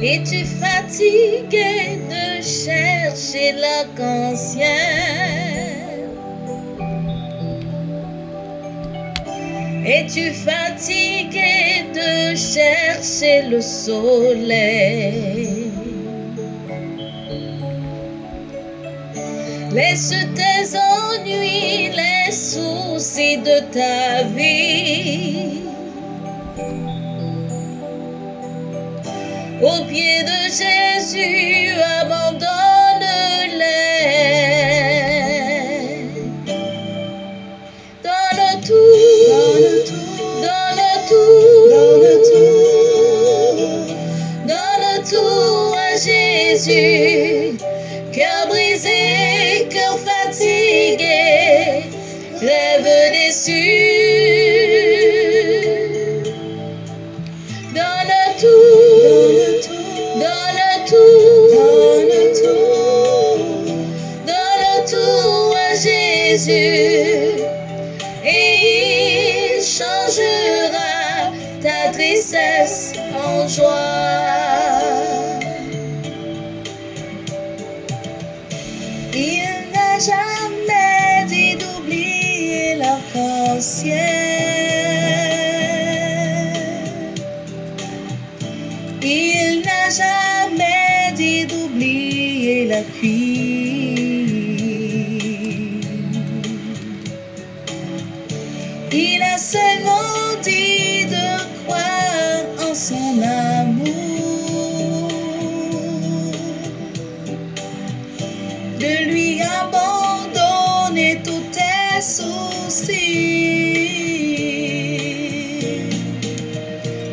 Es-tu fatigué de chercher l'arc-en-ciel? Es-tu fatigué de chercher le soleil? Laisse tes ennuis, les soucis de ta vie au pied de Jésus, abandonne-les. Donne tout, donne tout à Jésus. Cœur brisé, cœur fatigué, rêve déçu. changera ta tristesse en joie. Il n'a jamais dit d'oublier l'arc-en-ciel. Il n'a jamais dit d'oublier la pluie. Il a seulement dit de croire en son amour, de lui abandonner tous tes soucis.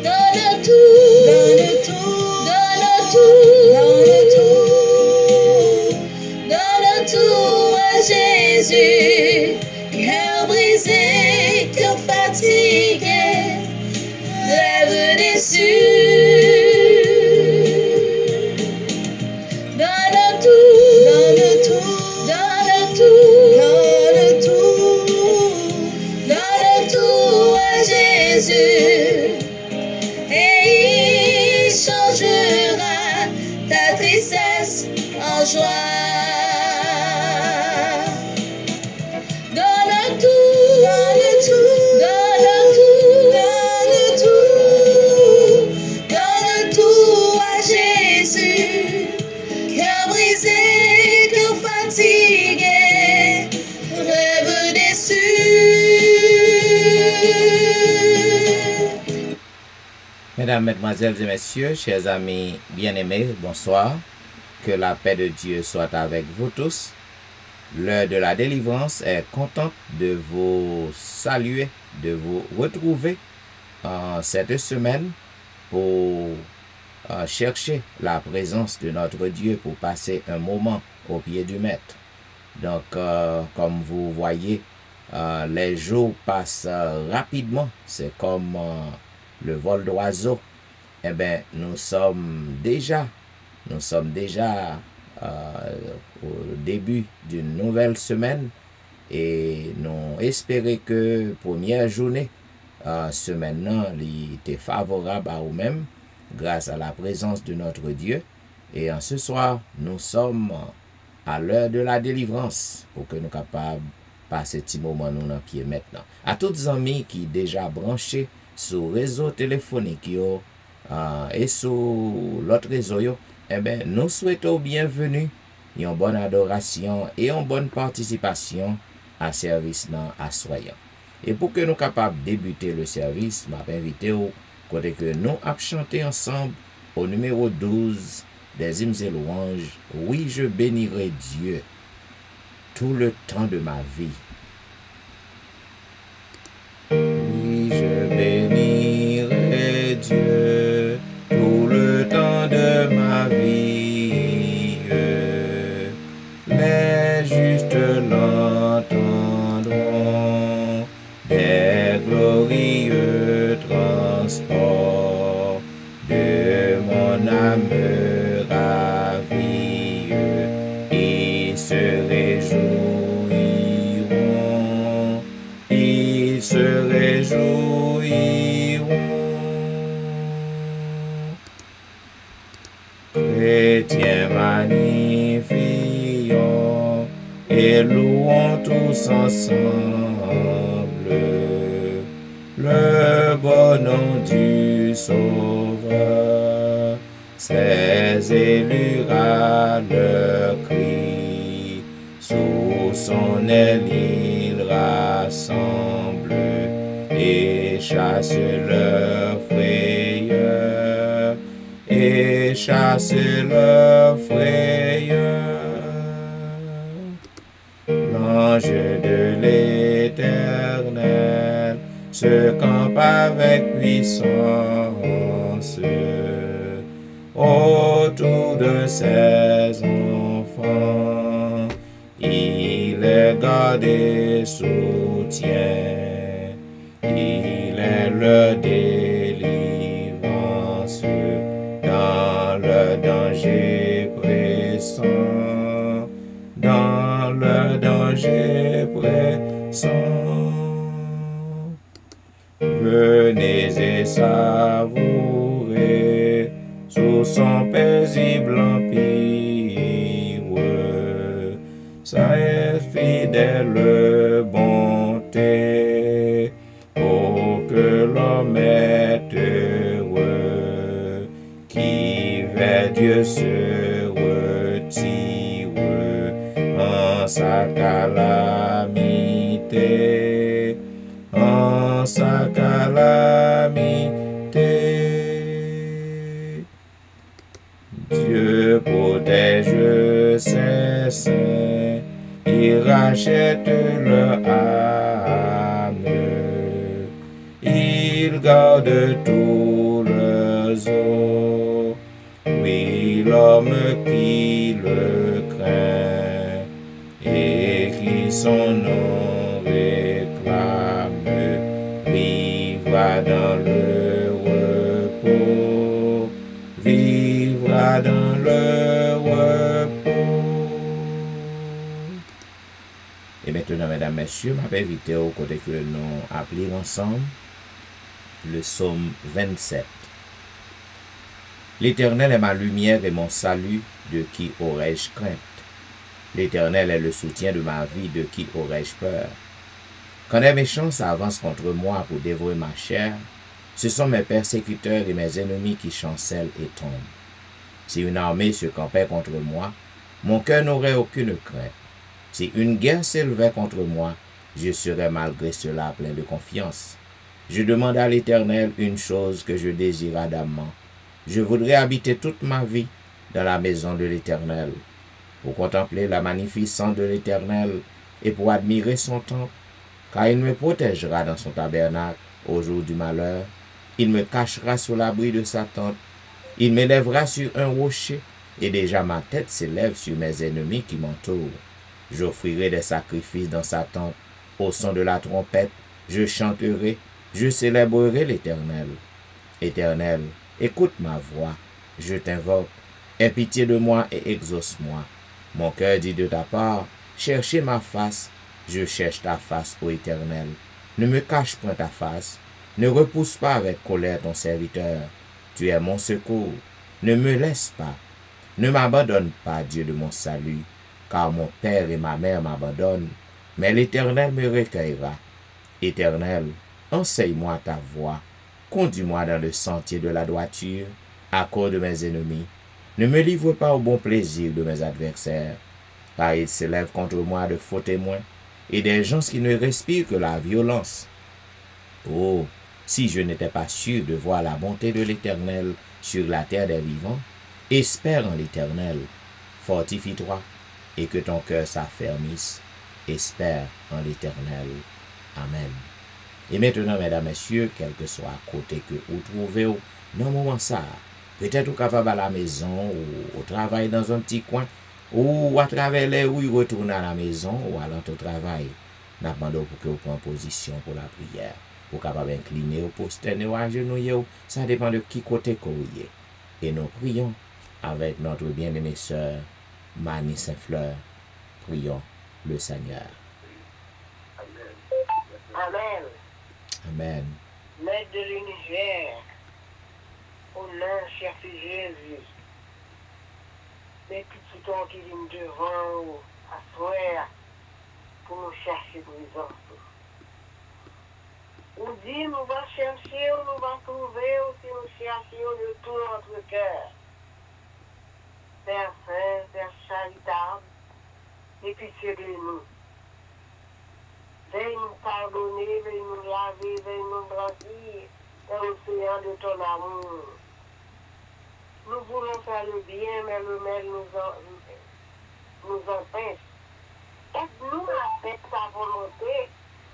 Donne tout, donne tout, donne tout, donne tout, donne tout à Jésus. Cœur brisé, cœur fatigué, rêve déçu. Donne tout, donne tout, donne tout, donne tout, donne tout à Jésus. Et il changera ta tristesse en joie. Donne tout, donne tout, donne tout, donne tout, donne tout à Jésus. Cœur brisé, cœur fatigué, rêve déçu. Mesdames, Mesdemoiselles et Messieurs, chers amis bien-aimés, bonsoir. Que la paix de Dieu soit avec vous tous. L'heure de la délivrance est contente de vous saluer, de vous retrouver en cette semaine pour chercher la présence de notre Dieu, pour passer un moment au pied du Maître. Donc, comme vous voyez, les jours passent rapidement. C'est comme le vol d'oiseau. Eh bien, nous sommes déjà au début d'une nouvelle semaine et nous espérons que première journée semaine était favorable à nous-mêmes grâce à la présence de notre Dieu. Et en ce soir, nous sommes à l'heure de la délivrance pour que nous soyons capables de passer ce moment nous dans pied maintenant. À tous les amis qui sont déjà branchés sur le réseau téléphonique et sur l'autre réseau, eh bien, nous souhaitons bienvenue, une bonne adoration et une bonne participation à service à soyant. Et pour que nous capables de débuter le service, je m'invite au côté que nous avons chanté ensemble au numéro 12 des hymnes et louanges. Oui, je bénirai Dieu tout le temps de ma vie. Oui, je bénirai Dieu tout le temps de ma vie. Les justes l'entendront, des glorieux transports de mon âme ravie. Ils se réjouiront, ils se réjouiront. Chrétiens magnifions et louons tous ensemble le bon nom du Sauveur. Ses élus à leur cri, sous son aile ils rassemblent et chassent leur frayeur, et chassent leur frayeur. L'ange de l'Éternel se campe avec puissance autour de ses enfants. Il les garde et soutient, il est leur délivrance dans le danger pressant, dans le danger pressant. prenez et savourez sous son paisible empire sa fidèle bonté. Oh, que l'homme est heureux qui vers Dieu se retire en sa calamité, en sa calamité. Dieu protège ses saints, il rachète leur âme, il garde tous leurs os. Oui, l'homme qui le craint et qui son nom réclame vivra dans le repos, vivra dans le repos. Et maintenant, mesdames, messieurs, je vais inviter au côté que nous appelons ensemble le psaume 27. L'Éternel est ma lumière et mon salut, de qui aurais-je crainte? L'Éternel est le soutien de ma vie, de qui aurais-je peur? Quand les méchants s'avancent contre moi pour dévorer ma chair, ce sont mes persécuteurs et mes ennemis qui chancellent et tombent. Si une armée se campait contre moi, mon cœur n'aurait aucune crainte. Si une guerre s'élevait contre moi, je serais malgré cela plein de confiance. Je demande à l'Éternel une chose que je désire ardemment. Je voudrais habiter toute ma vie dans la maison de l'Éternel, pour contempler la magnificence de l'Éternel et pour admirer son temple, car il me protégera dans son tabernacle au jour du malheur. Il me cachera sous l'abri de sa tente. Il m'élèvera sur un rocher, et déjà ma tête s'élève sur mes ennemis qui m'entourent. J'offrirai des sacrifices dans sa tente. Au son de la trompette, je chanterai, je célébrerai l'Éternel. Éternel, écoute ma voix, je t'invoque. Aie pitié de moi et exauce-moi. Mon cœur dit de ta part, cherchez ma face. Je cherche ta face, ô Éternel. Ne me cache point ta face. Ne repousse pas avec colère ton serviteur. Tu es mon secours. Ne me laisse pas. Ne m'abandonne pas, Dieu de mon salut, car mon père et ma mère m'abandonnent, mais l'Éternel me recueillera. Éternel, enseigne-moi ta voie. Conduis-moi dans le sentier de la droiture, à cause de mes ennemis. Ne me livre pas au bon plaisir de mes adversaires, car ils s'élèvent contre moi de faux témoins, et des gens qui ne respirent que la violence. Oh, si je n'étais pas sûr de voir la bonté de l'Éternel sur la terre des vivants, espère en l'Éternel, fortifie-toi, et que ton cœur s'affermisse. Espère en l'Éternel. Amen. Et maintenant, mesdames, messieurs, quel que soit côté que vous trouvez, dans le moment ça, peut-être vous capable à la maison, ou au travail dans un petit coin, ou à travers les rues, retourner à la maison, ou à l'autre travail. Nous demandons pour que vous preniez position pour la prière. Vous capable incliner, ou poster, ou agenouiller, ça dépend de qui côté que vous êtes. Et nous prions avec notre bien-aimée sœur, Mani Saint-Fleur. Prions le Seigneur. Amen. Amen. Maître de l'univers, au nom cher Jésus, mes petits temps qui viennent devant à soir pour nous chercher présence. On dit, nous allons chercher, nous allons trouver, si nous cherchons de tout notre cœur. Père Saint, Père charitable, et pitié de nous. Veuille nous pardonner, veuille nous laver, veuille nous blanchir dans l'océan de ton amour. Nous voulons faire le bien, mais le mal nous empêche. Aide-nous à faire ta volonté,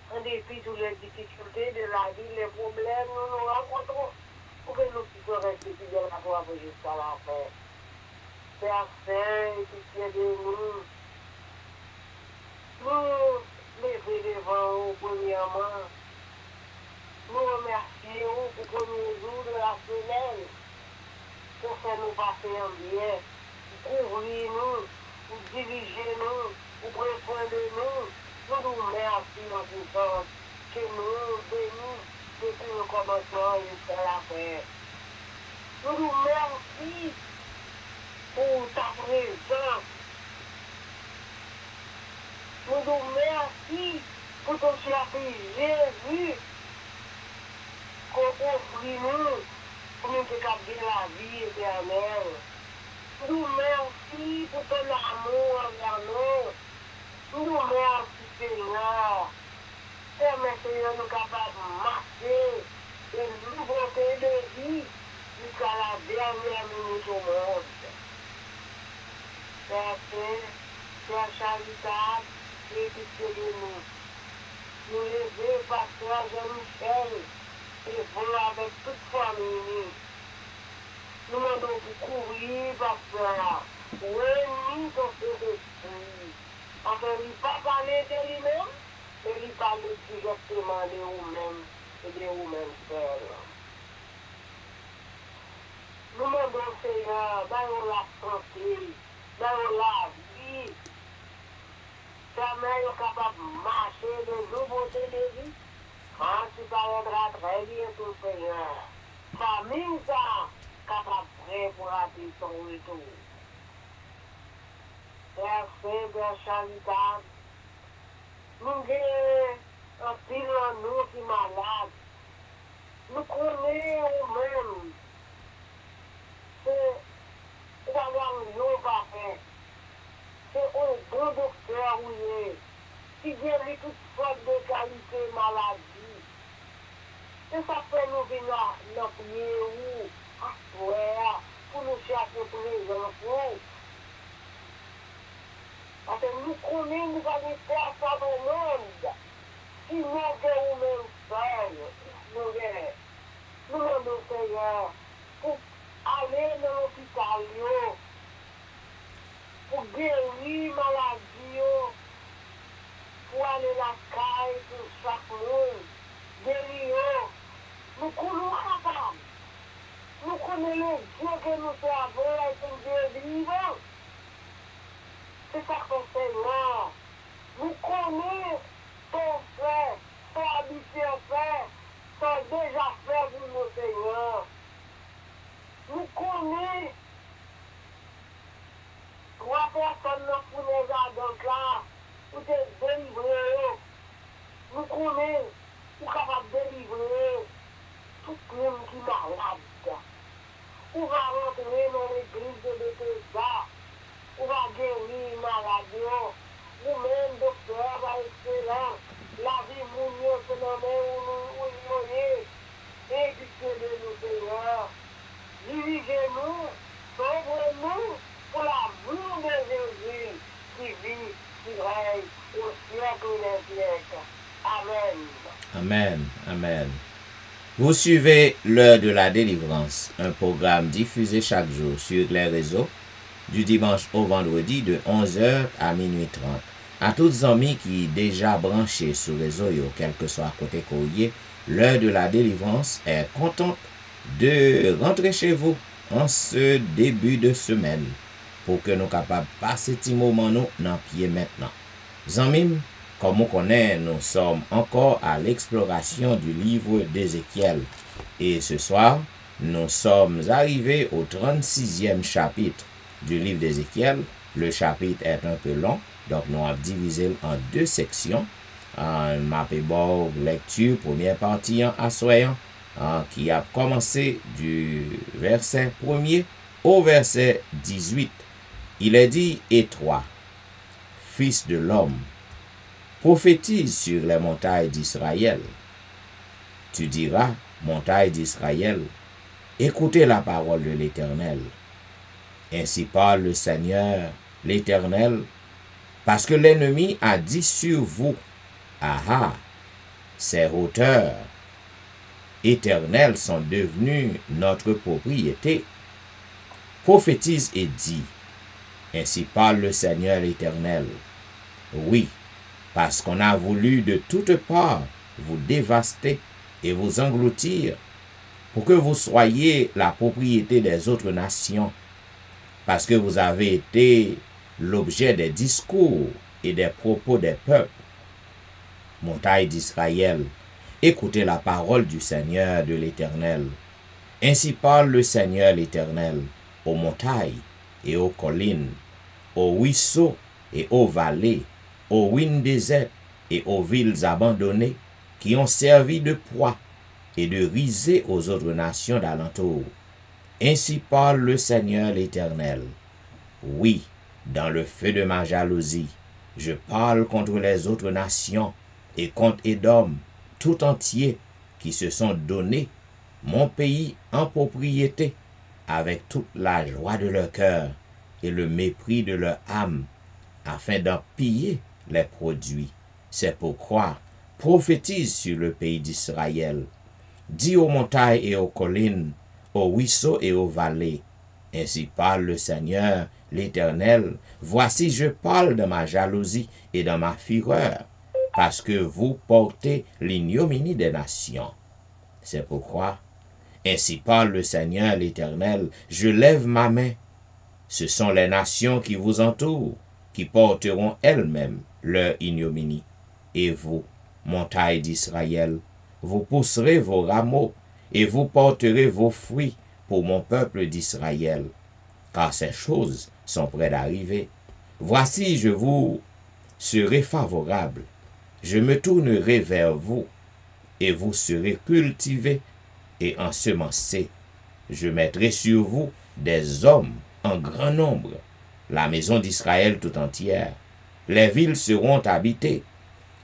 en dépit de toutes les difficultés de la vie, les problèmes nous nous rencontrons, pour que nous puissions rester fidèles à toi jusqu'à la fin. Père Saint, pitié de nous. Nous lever devant vous, premièrement. Nous remercions pour que nous jours de la semaine, pour faire nous passer en bien, pour couvrir nous, pour diriger nous, pour prendre soin de nous. Nous nous remercions en tout temps que nous bénissons depuis le commencement jusqu'à la fin. Nous nous remercions pour ta présence. Nous nous remercions pour ton service Jésus qu'on offre nous pour nous garder la vie éternelle. Nous remercions pour ton amour envers nous. Nous remercions, Seigneur. Permets, Seigneur, nous capables de marcher une nouveauté de vie jusqu'à la dernière minute au monde. Père Saint, Père charitable, et pitié de nous. Nous lever, Pasteur Jean-Michel, et voilà avec toute famille. Nous demandons pour courir, Pasteur. Oui, ton Saint-Esprit. Enfin, il ne pas parler de lui-même, mais il parle directement de vous-même et de vous-même seuls. Nous demandons, Seigneur, dans la santé, dans la vie, permet capable de marcher de nouveautés de vie. Quand tu parleras très bientôt, Seigneur, famille ça, capable prêt pour attendre ton retour. Père Saint, Père charitable, nous avons un pile en nous qui est malade. Nous connaissons nous-mêmes. C'est d'avoir un parfait. C'est un bon docteur où il est, qui guérit toute sorte de qualité maladie. Et ça fait nous venir dans le pied où, à soi, pour nous chercher pour les enfants. Parce que nous connaissons, nous avons personne au monde. Si nous avons même seul, nous demandons, Seigneur, pour aller dans l'hôpital, pour guérir maladie, pour aller à la caille pour chaque monde, guérir. Nous connaissons capable. Nous connaissons le Dieu que nous servons est un Dieu vivant. C'est ça qu'on fait là. Nous connaissons ton frère, ton habitué frère, ton déjà fait pour nos Seigneurs. Nous connaissons trois personnes pour les adultes là, pour te délivrer. Nous connaissons pour capable de délivrer tout le monde qui est malade. On va rentrer dans l'église de Bethesda. On va guérir maladie. Nous-mêmes, docteur, va excellent. La vie mounio, c'est dans où nous et pitié de nous, Seigneur. Dirigez-nous, sauvez-nous pour l'amour de Jésus qui vit, qui règne au siècle des siècles. Amen. Amen. Amen. Vous suivez l'heure de la délivrance, un programme diffusé chaque jour sur les réseaux du dimanche au vendredi de 11h à minuit 30. À tous les amis qui déjà branchés sur les réseaux, quel que soit côté courrier, l'heure de la délivrance est contente de rentrer chez vous en ce début de semaine pour que nous capables de passer petit moment nous dans pied maintenant. Zamim, comme on connaît, nous sommes encore à l'exploration du livre d'Ézéchiel. Et ce soir, nous sommes arrivés au 36e chapitre du livre d'Ézéchiel. Le chapitre est un peu long, donc nous avons divisé en deux sections. Mapébor lecture, première partie en assoyant, qui a commencé du verset 1er au verset 18. Il est dit, « Et toi, fils de l'homme, prophétise sur les montagnes d'Israël. Tu diras, montagnes d'Israël, écoutez la parole de l'Éternel. Ainsi parle le Seigneur, l'Éternel, parce que l'ennemi a dit sur vous, ah, ces hauteurs éternelles sont devenues notre propriété. Prophétise et dit, ainsi parle le Seigneur l'Éternel. Oui, parce qu'on a voulu de toutes parts vous dévaster et vous engloutir, pour que vous soyez la propriété des autres nations, parce que vous avez été l'objet des discours et des propos des peuples. Montagne d'Israël, Écoutez la parole du Seigneur de l'Éternel. Ainsi parle le Seigneur l'Éternel aux montagnes et aux collines, aux ruisseaux et aux vallées, aux ruines désertes et aux villes abandonnées qui ont servi de proie et de risée aux autres nations d'alentour. Ainsi parle le Seigneur l'Éternel. Oui, dans le feu de ma jalousie, je parle contre les autres nations et contre Édom tout entier qui se sont donnés mon pays en propriété avec toute la joie de leur cœur et le mépris de leur âme, afin d'en piller les produits. C'est pourquoi prophétise sur le pays d'Israël. Dis aux montagnes et aux collines, aux ruisseaux et aux vallées. Ainsi parle le Seigneur, l'Éternel. Voici, je parle de ma jalousie et de ma fureur, parce que vous portez l'ignominie des nations. C'est pourquoi, ainsi parle le Seigneur, l'Éternel, je lève ma main. Ce sont les nations qui vous entourent, qui porteront elles-mêmes leur ignominie. Et vous, montagnes d'Israël, vous pousserez vos rameaux, et vous porterez vos fruits pour mon peuple d'Israël, car ces choses sont près d'arriver. Voici, je vous serai favorable, je me tournerai vers vous, et vous serez cultivés et ensemencés. Je mettrai sur vous des hommes en grand nombre, la maison d'Israël tout entière. Les villes seront habitées,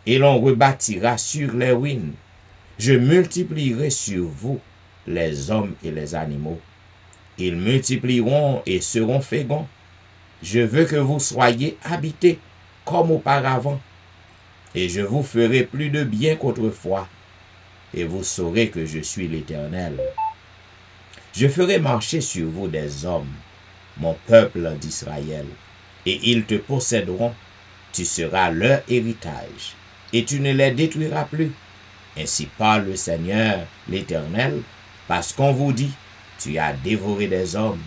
et l'on rebâtira sur les ruines. Je multiplierai sur vous les hommes et les animaux. Ils multiplieront et seront féconds. Je veux que vous soyez habités comme auparavant, et je vous ferai plus de bien qu'autrefois, et vous saurez que je suis l'Éternel. Je ferai marcher sur vous des hommes, mon peuple d'Israël, et ils te posséderont. Tu seras leur héritage, et tu ne les détruiras plus. Ainsi parle le Seigneur, l'Éternel, parce qu'on vous dit, tu as dévoré des hommes,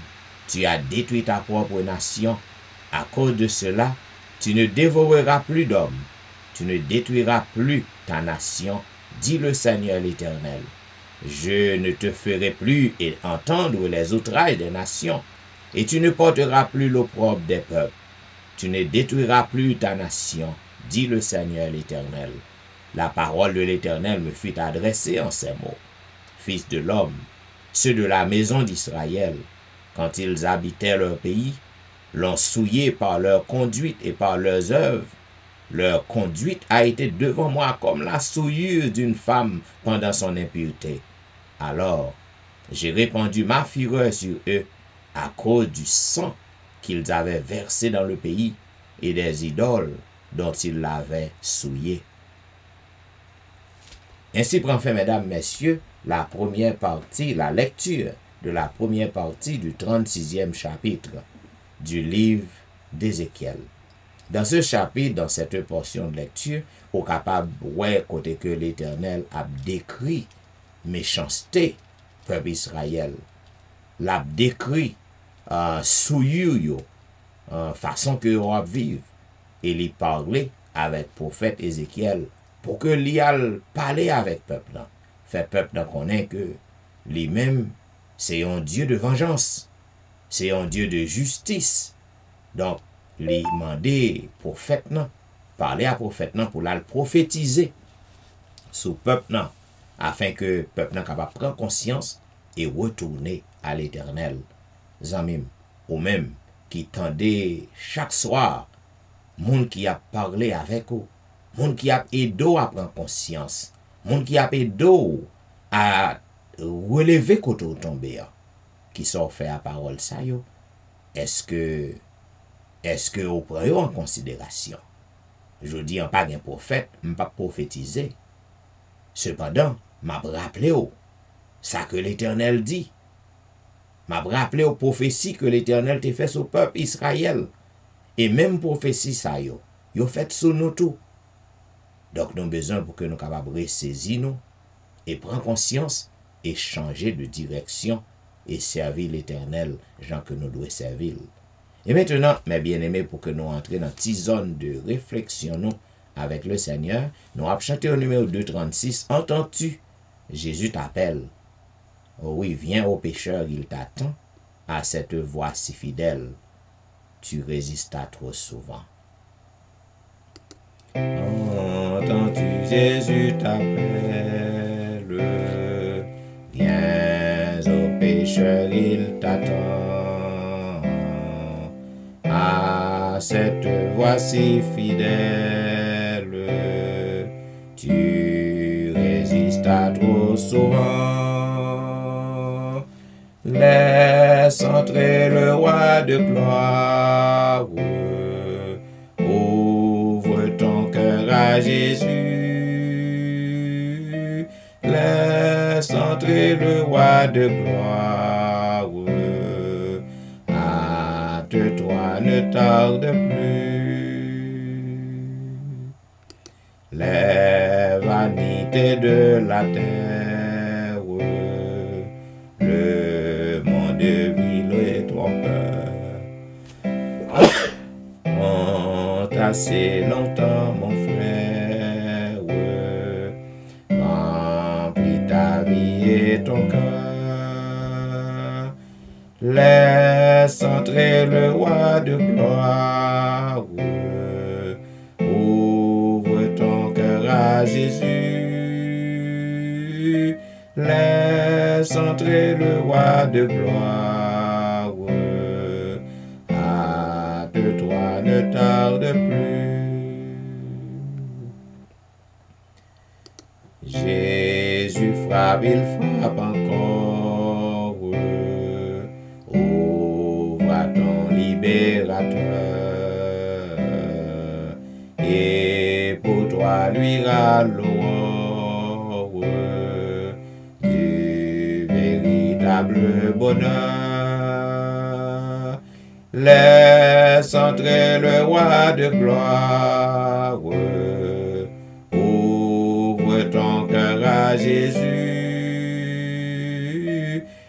tu as détruit ta propre nation. À cause de cela, tu ne dévoreras plus d'hommes, tu ne détruiras plus ta nation, dit le Seigneur l'Éternel. Je ne te ferai plus entendre les outrages des nations, et tu ne porteras plus l'opprobre des peuples. Tu ne détruiras plus ta nation, dit le Seigneur l'Éternel. La parole de l'Éternel me fut adressée en ces mots. Fils de l'homme, ceux de la maison d'Israël, quand ils habitaient leur pays, l'ont souillé par leur conduite et par leurs œuvres. Leur conduite a été devant moi comme la souillure d'une femme pendant son impureté. Alors, j'ai répandu ma fureur sur eux à cause du sang qu'ils avaient versé dans le pays et des idoles dont ils l'avaient souillé. Ainsi prend fin, mesdames, messieurs, la première partie, la lecture de la première partie du 36e chapitre du livre d'Ézéchiel. Dans ce chapitre, dans cette portion de lecture, on est capable de côté que l'Éternel a décrit méchanceté peuple Israël. L'a décrit souillure façon que on vivre. Et il parlait avec prophète Ézéchiel pour que l'il parler avec peuple. Fait peuple connaît que lui-même c'est un Dieu de vengeance, c'est un Dieu de justice. Donc il demandait prophète parler à prophète pour la prophétiser sur peuple afin que peuple capable prendre conscience et retourner à l'Éternel. Zamim, ou même qui tendait chaque soir, monde qui a parlé avec vous, monde qui a aidé à prendre conscience, monde qui a aidé à relever côté tombé, qui sont fait à parole ça yo. Est-ce que vous prenez en considération? Je dis en pas un prophète, pas prophétiser. Cependant, m'a rappelé ça que l'Éternel dit. M'a rappelé aux prophéties que l'Éternel t'a fait sur le peuple Israël. Et même prophétie ça yo fait sur nous tout. Donc nous avons besoin pour que nous capables de ressaisir nous et prendre conscience et changer de direction et servir l'Éternel, gens que nous devons servir. Et maintenant, mes bien-aimés, pour que nous entrions dans une petite zone de réflexion, nous, avec le Seigneur. Nous avons chanté au numéro 236. Entends-tu? Jésus t'appelle. Oh oui, viens au pécheur, il t'attend. À cette voix si fidèle, tu résistas trop souvent. Entends-tu? Jésus t'appelle. Viens au pécheur, il t'attend. À cette voix si fidèle, tu résistas trop souvent. Laisse entrer le roi de gloire. Ouvre ton cœur à Jésus. Laisse entrer le roi de gloire. Hâte-toi, ne tarde plus. Les vanités de la terre, le monde vil et trompeur, ont assez longtemps, mon frère, remplis ta vie et ton cœur. Laisse entrer le roi de gloire. Ouvre ton cœur à Jésus. Laisse entrer le roi de gloire. Hâte-toi, ne tarde plus. Jésus frappe, il frappe encore. Ouvre à ton libérateur. Et pour toi, lui l'aurore du véritable bonheur. Laisse entrer le roi de gloire. Ouvre ton cœur à Jésus.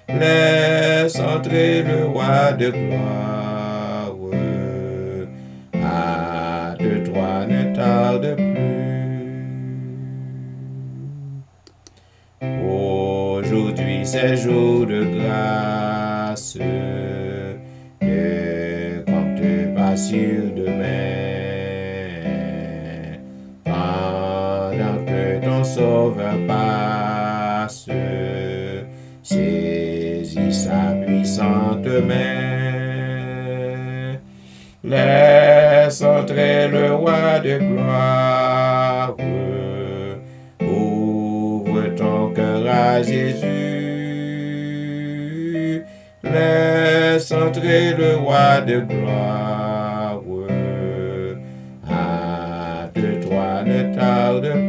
Laisse entrer le roi de gloire. Hâte-toi, ne tarde plus. Aujourd'hui c'est jour de grâce. Ne compte pas sur demain. Pendant que ton sauveur passe, saisis sa puissante main. Laisse entrer le roi de gloire. Ouvre ton cœur à Jésus. Laisse entrer le roi de gloire. Hâte-toi, ne tarde plus.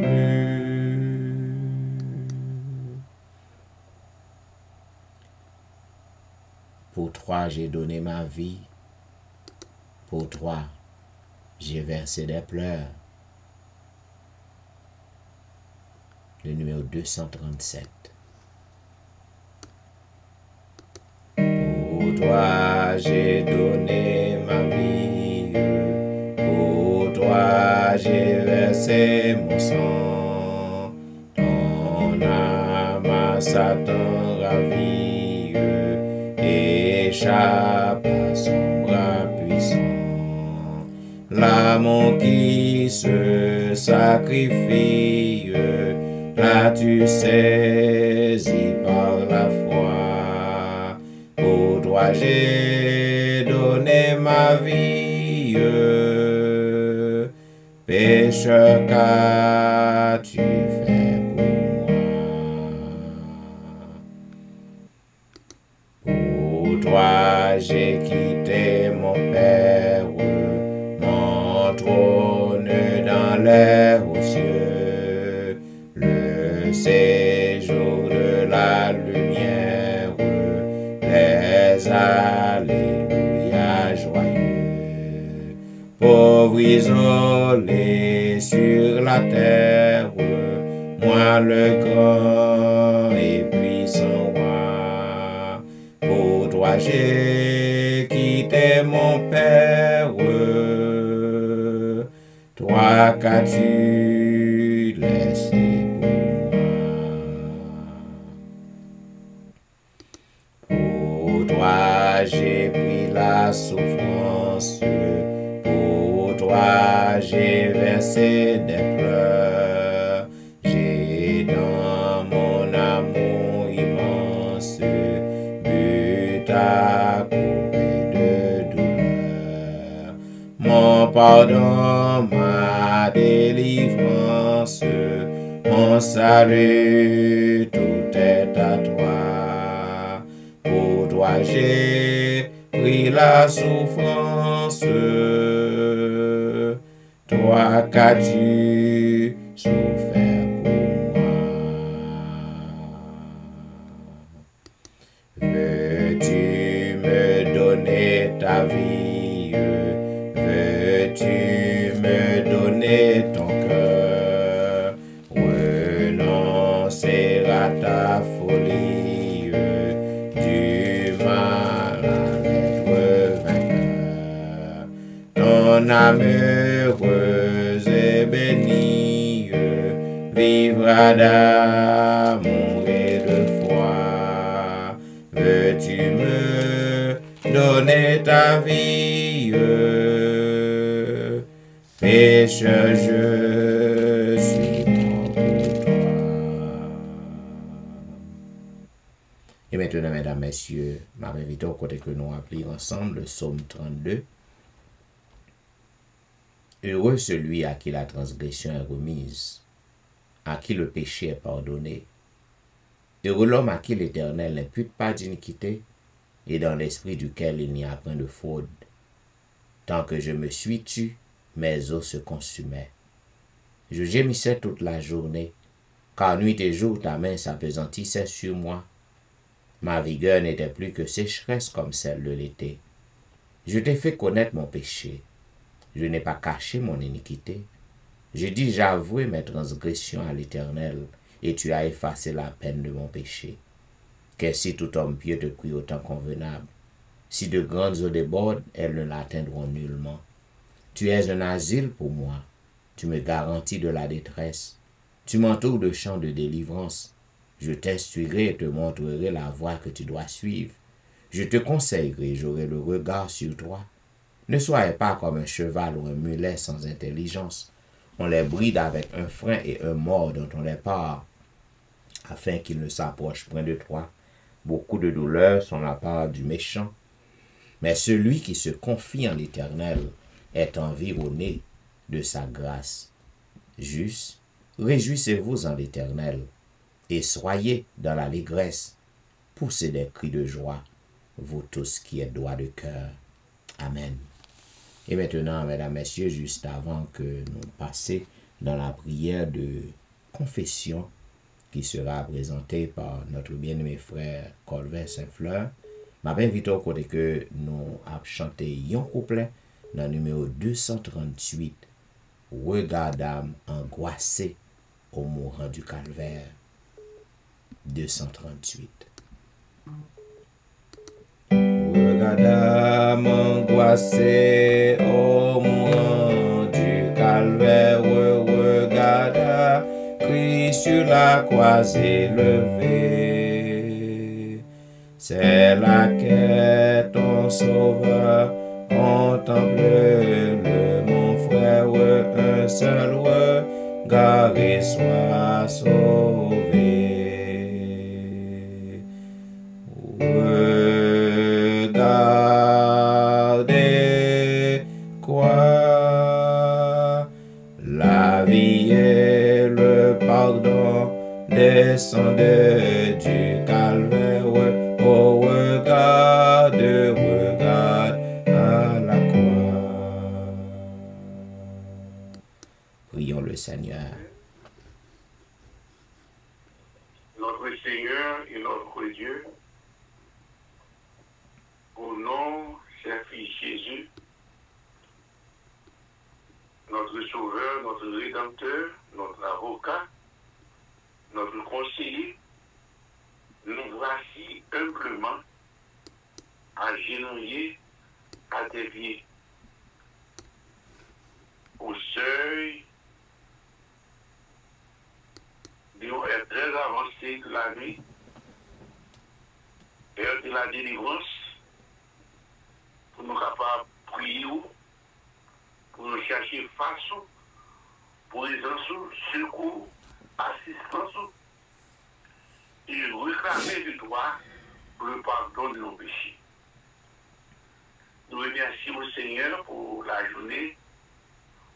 Pour toi, j'ai donné ma vie. Pour toi, j'ai versé des pleurs. Le numéro 237. Pour toi, j'ai donné ma vie. Pour toi, j'ai versé mon sang. Ton âme à Satan ravi échappe à son bras puissant. L'amour qui se sacrifie, l'as-tu saisi par la foi? Pour toi j'ai donné ma vie. Pécheur, qu'as-tu fait pour moi? Pour toi j'ai quitté mon Père, mon trône dans l'air aux cieux, le séjour de la lumière, les alléluia joyeux. Pauvre isolé sur la terre, moi le grand et puissant roi. Pour toi j'ai quitté mon Père, toi Toi qu'as-tu laissé pour toi j'ai pris la souffrance, pour toi j'ai versé des pleurs, j'ai dans mon amour immense bu ta coupée de douleur. Mon pardon, ma délivrance, mon salut, tout est à toi. Pour toi j'ai pris la souffrance, toi qu'as-tu souffert pour moi. Veux-tu me donner ta vie? Veux-tu me donner ton cœur? Renoncer à ta folie, du mal à être vainqueur. Ton âme heureuse et bénie vivra d'amour et de foi. Veux-tu me donner ta vie? Pécheur, je suis mort pour toi. Et maintenant, mesdames, messieurs, ma invite au côté que nous appelons ensemble le psaume 32. Heureux celui à qui la transgression est remise, à qui le péché est pardonné. Heureux l'homme à qui l'Éternel n'impute pas d'iniquité et dans l'esprit duquel il n'y a point de fraude. Tant que je me suis tu, mes os se consumaient. Je gémissais toute la journée, car nuit et jour ta main s'apesantissait sur moi. Ma vigueur n'était plus que sécheresse comme celle de l'été. Je t'ai fait connaître mon péché. Je n'ai pas caché mon iniquité. J'ai dit, j'ai avoué mes transgressions à l'Éternel, et tu as effacé la peine de mon péché. Que si tout homme pieux te prie au temps convenable, si de grandes eaux débordent, elles ne l'atteindront nullement. Tu es un asile pour moi, tu me garantis de la détresse, tu m'entoures de chants de délivrance. Je t'instruirai et te montrerai la voie que tu dois suivre. Je te conseillerai, j'aurai le regard sur toi. Ne soyez pas comme un cheval ou un mulet sans intelligence. On les bride avec un frein et un mors dont on les part, afin qu'ils ne s'approchent point de toi. Beaucoup de douleurs sont la part du méchant. Mais celui qui se confie en l'Éternel est environné de sa grâce. Juste, réjouissez-vous en l'Éternel, et soyez dans l'allégresse. Poussez des cris de joie, vous tous qui êtes droits de cœur. Amen. Et maintenant, mesdames, messieurs, juste avant que nous passions dans la prière de confession qui sera présentée par notre bien-aimé frère Colvin Saint-Fleur, je m'invite au côté que nous avons chanté un couplet dans le numéro 238, Regard d'âme angoissée au mourant du calvaire. 238. Regard d'âme angoissée au mourant du calvaire, regarde Christ sur la croix élevé. C'est là qu'est ton sauveur, contemple-le mon frère, un seul regard et sois sauvé. Regardez quoi, la vie et le pardon descendent du calvaire. Oh, regarde à la croix. Prions le Seigneur. Notre Seigneur et notre Dieu, au nom cher Fils Jésus, notre Sauveur, notre Rédempteur, notre avocat, notre conseiller, nous voici humblement agenouillés à tes pieds, au seuil une heure très avancée de la nuit, heure de la délivrance, pour nous capables de prier, pour nous chercher face, présence, secours, assistance, et réclamer de toi le pardon de nos péchés. Nous remercions le Seigneur pour la journée,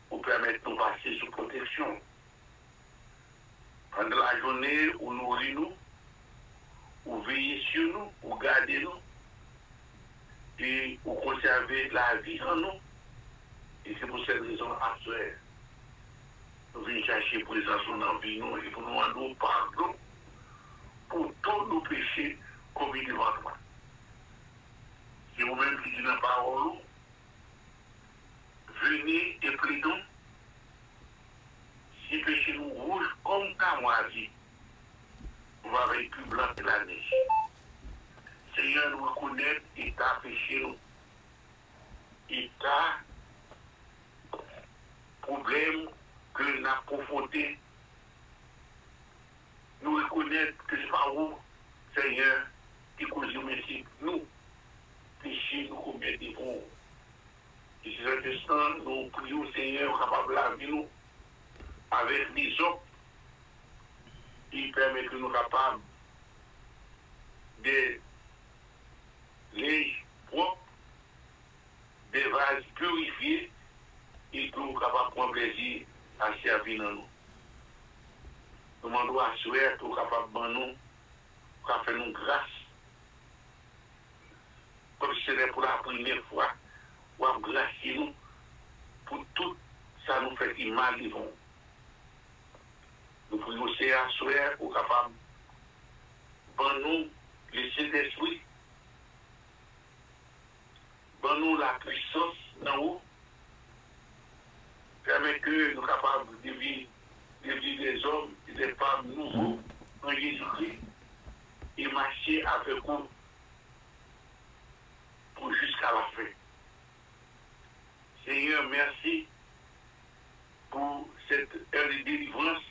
pour permettre de nous passer sous protection. Pendant la journée où nous nourrissons, où veillez sur nous, où gardez nous, et où conserver la vie en nous. Et c'est pour cette raison, à ce soir, nous venons chercher présence dans la vie nous et pour nous demander pardon pour tous nos péchés commis devant toi. C'est vous-même qui dit dans la parole, venez et plaidons, si péché nous rouge comme camoisi, on va avec plus blanc que la neige. Seigneur, nous reconnaître et ta péché nous. Et ta problème que nous avons confronté. Nous reconnaître que c'est pas vous, Seigneur, qui cause merci. Nous, péchés, nous commettons. Et c'est cet instant, nous prions, Seigneur, capable de la vie nous, avec les hommes, qui permet que nous soyons capables de les propres, des vases purifiés, et que nous sommes capables de prendre plaisir à servir dans nous. Nous demandons à souhaiter que nous sommes capables de nous, pour faire nous grâce. Comme si c'était pour la première fois, ou à gracier nous, pour tout ça nous fait mal vivant. Nous pouvons aussi à souhaiter pour capables de nous laisser d'esprit, de nous la puissance d'en haut, permet que nous sommes capables de vivre des hommes et des femmes nouveaux en Jésus-Christ et marcher avec eux pour jusqu'à la fin. Seigneur, merci pour cette heure de délivrance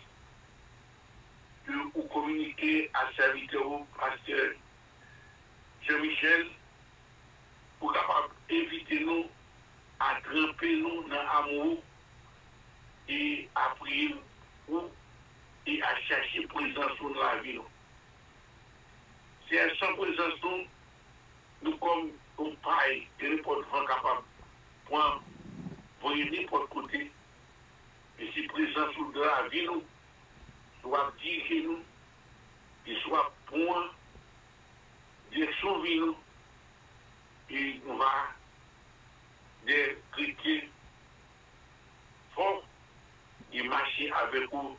que vous communiquez à serviteur pasteur Jean-Michel pour capable éviter nous à tremper nous dans l'amour et à prier et à chercher présence dans la vie. C'est sans présence nous comme un paille que n'importe qui capable de prendre pour n'importe côté. Et si présence dans la vie, nous, soit diriger nous, et soit point de sauver nous, et nous va des chrétiens forts et marcher avec vous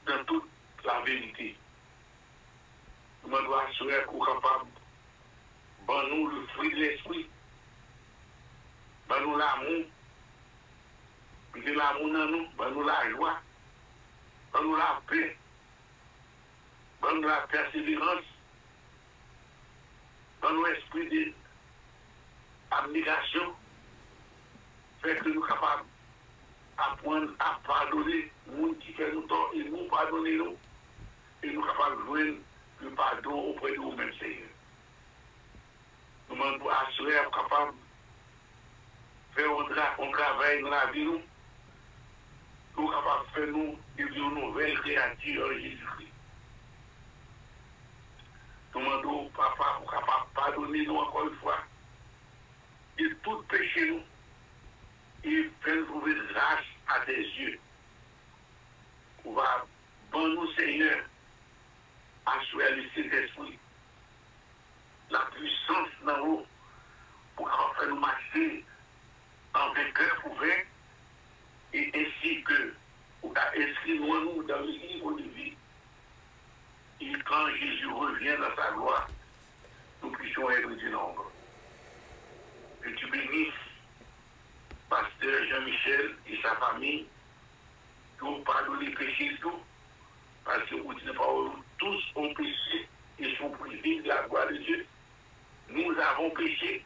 dans toute la vérité. Nous devons assurer qu'on est capable de nous le fruit de l'esprit, de nous l'amour, de l'amour dans nous, de nous la joie, de nous la paix, de nous la persévérance, de nous l'esprit d'abnégation, fait que nous sommes capables d'apprendre à pardonner les gens qui font nous tort et nous pardonner nous. Et nous sommes capables de jouer le pardon auprès de nous-mêmes, Seigneur. Nous devons assurer être capables de faire un travail dans la vie, nous sommes capables de faire nous une nouvelle créature en Jésus-Christ. Nous demandons, Papa, pour capable de pardonner nous encore une fois de tout péché nous et faire trouver grâce à tes yeux. On va, bon nous, Seigneur, assurer le Saint-Esprit, la puissance dans nous pour faire nous marcher en vainqueur ouvert et ainsi que pour inscrire nous dans le livre de vie. Et quand Jésus revient dans sa gloire, nous puissions être du nombre. Que tu bénisses pasteur Jean-Michel et sa famille, pour pardonner les péchés tout, parce que vous dites pas, tous ont péché et sont privés de la gloire de Dieu. Nous avons péché,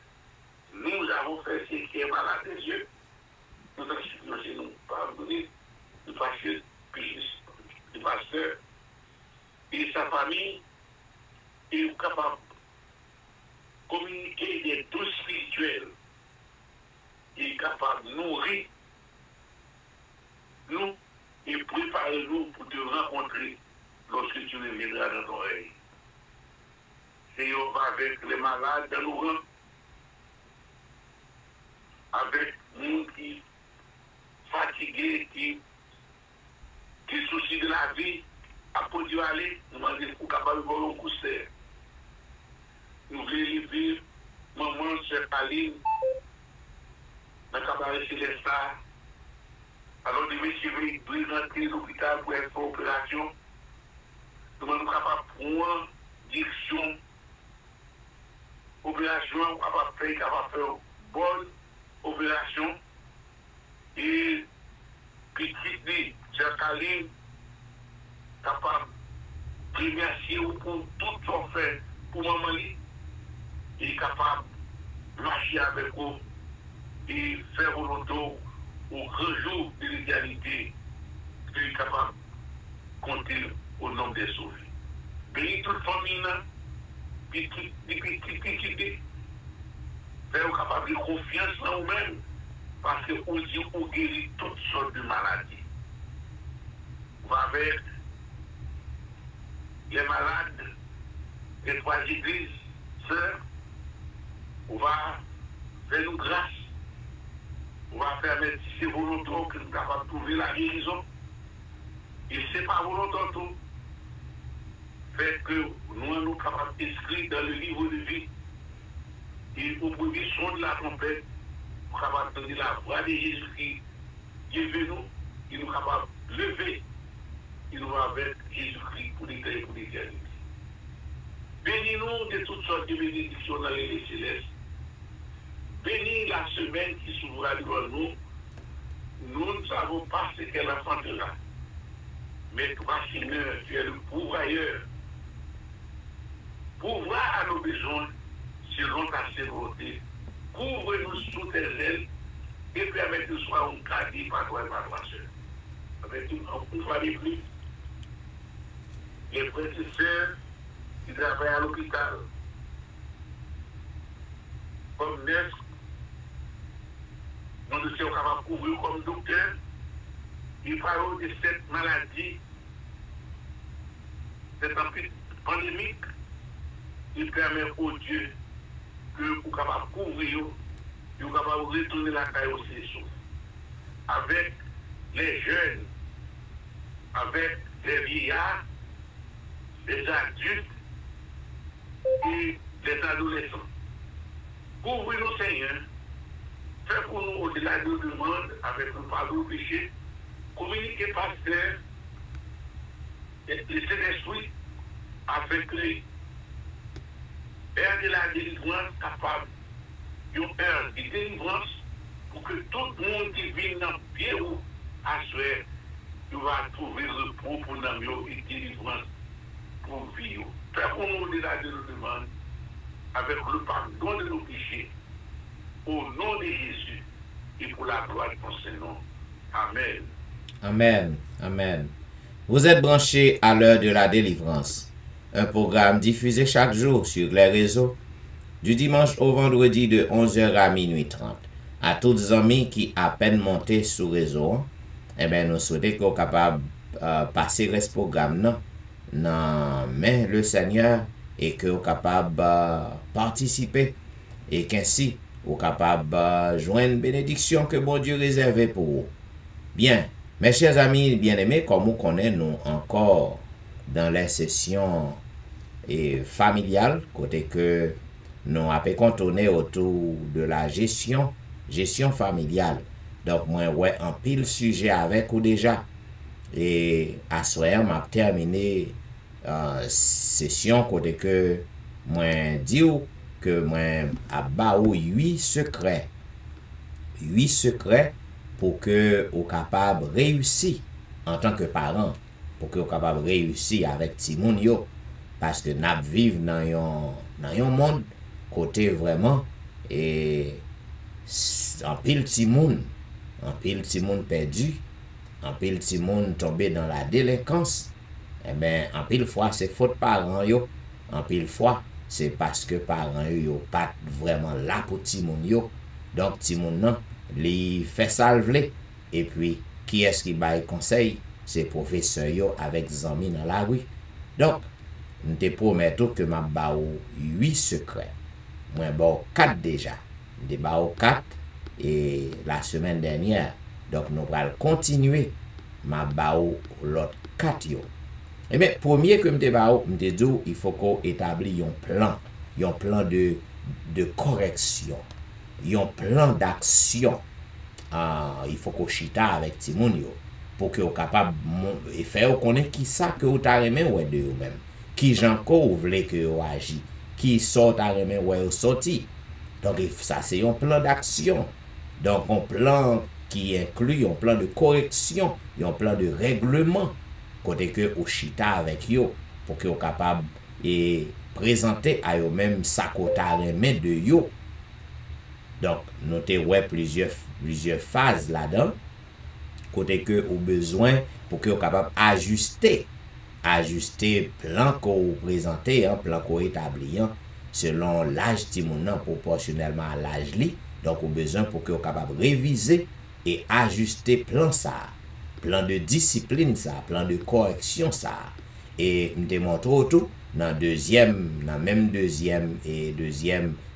nous avons fait ce qui est mal à tes yeux. Nous avons supplié nous pardonner, parce que sa famille, et est capable de communiquer des dons spirituels. Il est capable de nourrir nous et préparer nous pour te rencontrer lorsque tu reviendras dans ton règne. C'est avec les malades dans nos rangs, avec nous qui fatigués, qui soucient de la vie, à Dieu aller, nous demandons pour capable de voir un coup serre. Nous voulons vivre, maman, chère Aline, dans le cabaret céleste. Alors, les messieurs veulent rentrer l'hôpital pour faire une opération. Nous sommes capables de prendre direction. Opération, capable de faire une bonne opération. Et petite, chère Aline, capable de remercier pour tout ce qu'on fait pour maman. Il est capable de marcher avec vous et faire volonté au grand jour de l'égalité. Il est capable de compter au nombre des sauvés. Bénis toute famille, petit, faire capable de confiance en nous-mêmes, parce qu'on dit qu'on guérit toutes sortes de maladies. On va avec les malades des trois églises, sœurs, on va faire nous grâce. On va permettre, si c'est volontaire, que nous sommes capables de trouver la guérison. Et ce n'est pas volontaire tout. Fait que nous sommes capables d'inscrire dans le livre de vie. Et au premier son de la trompette, nous sommes capables d'entendre la voix de Jésus-Christ qui est venu. Et nous sommes capables de lever. Et nous va avec Jésus-Christ pour l'éternité. Bénis-nous de toutes sortes de bénédictions dans les célestes. Bénis la semaine qui s'ouvrira devant nous. Nous ne savons pas ce qu'elle enfantera. Mais toi, Seigneur, tu es le pourvoyeur. Pourvoir à nos besoins selon ta volonté. Couvre-nous sous tes ailes et permets que nous soyons gardés par toi et par toi seul. Avec une fois de plus, les frères et sœurs qui travaillent à l'hôpital, comme nurse, nous sommes capables de couvrir comme docteur. Il parle de cette maladie, cette pandémique. Il permet au Dieu que vous soyez capable de couvrir, vous soyez capable de retourner la caille au séjour. Avec les jeunes, avec les vieillards, les adultes et les adolescents. Couvrez-nous, Seigneur. Faites pour nous au-delà de nos demandes avec le pardon au péché. Communiquez par terre le Saint-Esprit avec les pères de la délivrance capable d'une heure de délivrance pour que tout le monde qui vient dans le pied ou à souhait, il va trouver repos pour nous et délivrance pour vivre. Faites pour nous au-delà de nos demandes avec le pardon de nos péchés. Au nom de Jésus et pour la gloire de ton Seigneur. Amen. Amen. Amen. Vous êtes branchés à l'heure de la délivrance. Un programme diffusé chaque jour sur les réseaux, du dimanche au vendredi de 11h à minuit 30. À toutes les amis qui à peine monté sur réseau, eh bien, nous souhaitons qu'on soit capable de passer ce programme dans mais le Seigneur et que vous capable de participer et qu'ainsi vous capable de joindre une bénédiction que bon Dieu réservé pour vous. Bien, mes chers amis bien-aimés, comme vous connaissez, nous encore dans les sessions familiales, côté que nous avons contourné autour de la gestion familiale. Donc, moi, ouais, un pile sujet avec vous déjà. Et à ce moment, m'a terminé session côté que moi dis que moi a ba ou 8 secrets pour que vous capable réussir en tant que parent, pour que vous capable réussir avec ti moun yo, parce que n'a vivre dans un monde côté vraiment et en pile ti moun perdu, en pile ti moun tombé dans la délinquance. eh ben, en pile fois, c'est faute parents yo. En pile fois, c'est parce que parents yo pas vraiment là pour ti moun yo. Donc, ti moun nan, li fait ça le vle. Et puis, qui est-ce qui baille conseil? C'est professeur yo avec zami dans la rue. Donc, je te promets tout que m'a ba ou 8 secrets. Moi, bon, 4 déjà. Je ba ou 4 et la semaine dernière. Donc, nous allons continuer. M'a ba ou l'autre 4 yo. Et bien, premier que m'te ba ou, m'te dit, il faut qu'on établit un plan de correction, un plan d'action. Il faut qu'on chita avec Timoun yo, pour que vous capable de faire connaître qui ça que vous avez aimé ouais de vous même, qui j'en vous voulez que vous agissez, qui sort à remet ouais sorti. Donc ça c'est un plan d'action. Donc un plan qui inclut un plan de correction, un plan de règlement côté que vous chita avec yo pour que vous capable et présenter à eux même ça que vous aimé de yo. Donc, notez ouais plusieurs phases là-dedans. Côté que au besoin pour que vous capable ajuster plan que vous présentez, plan que vous établi selon l'âge timoun proportionnellement à l'âge li. Donc, au besoin pour que vous capable réviser et ajuster plan ça, plan de discipline ça, plan de correction ça. Et me démontre tout dans même deuxième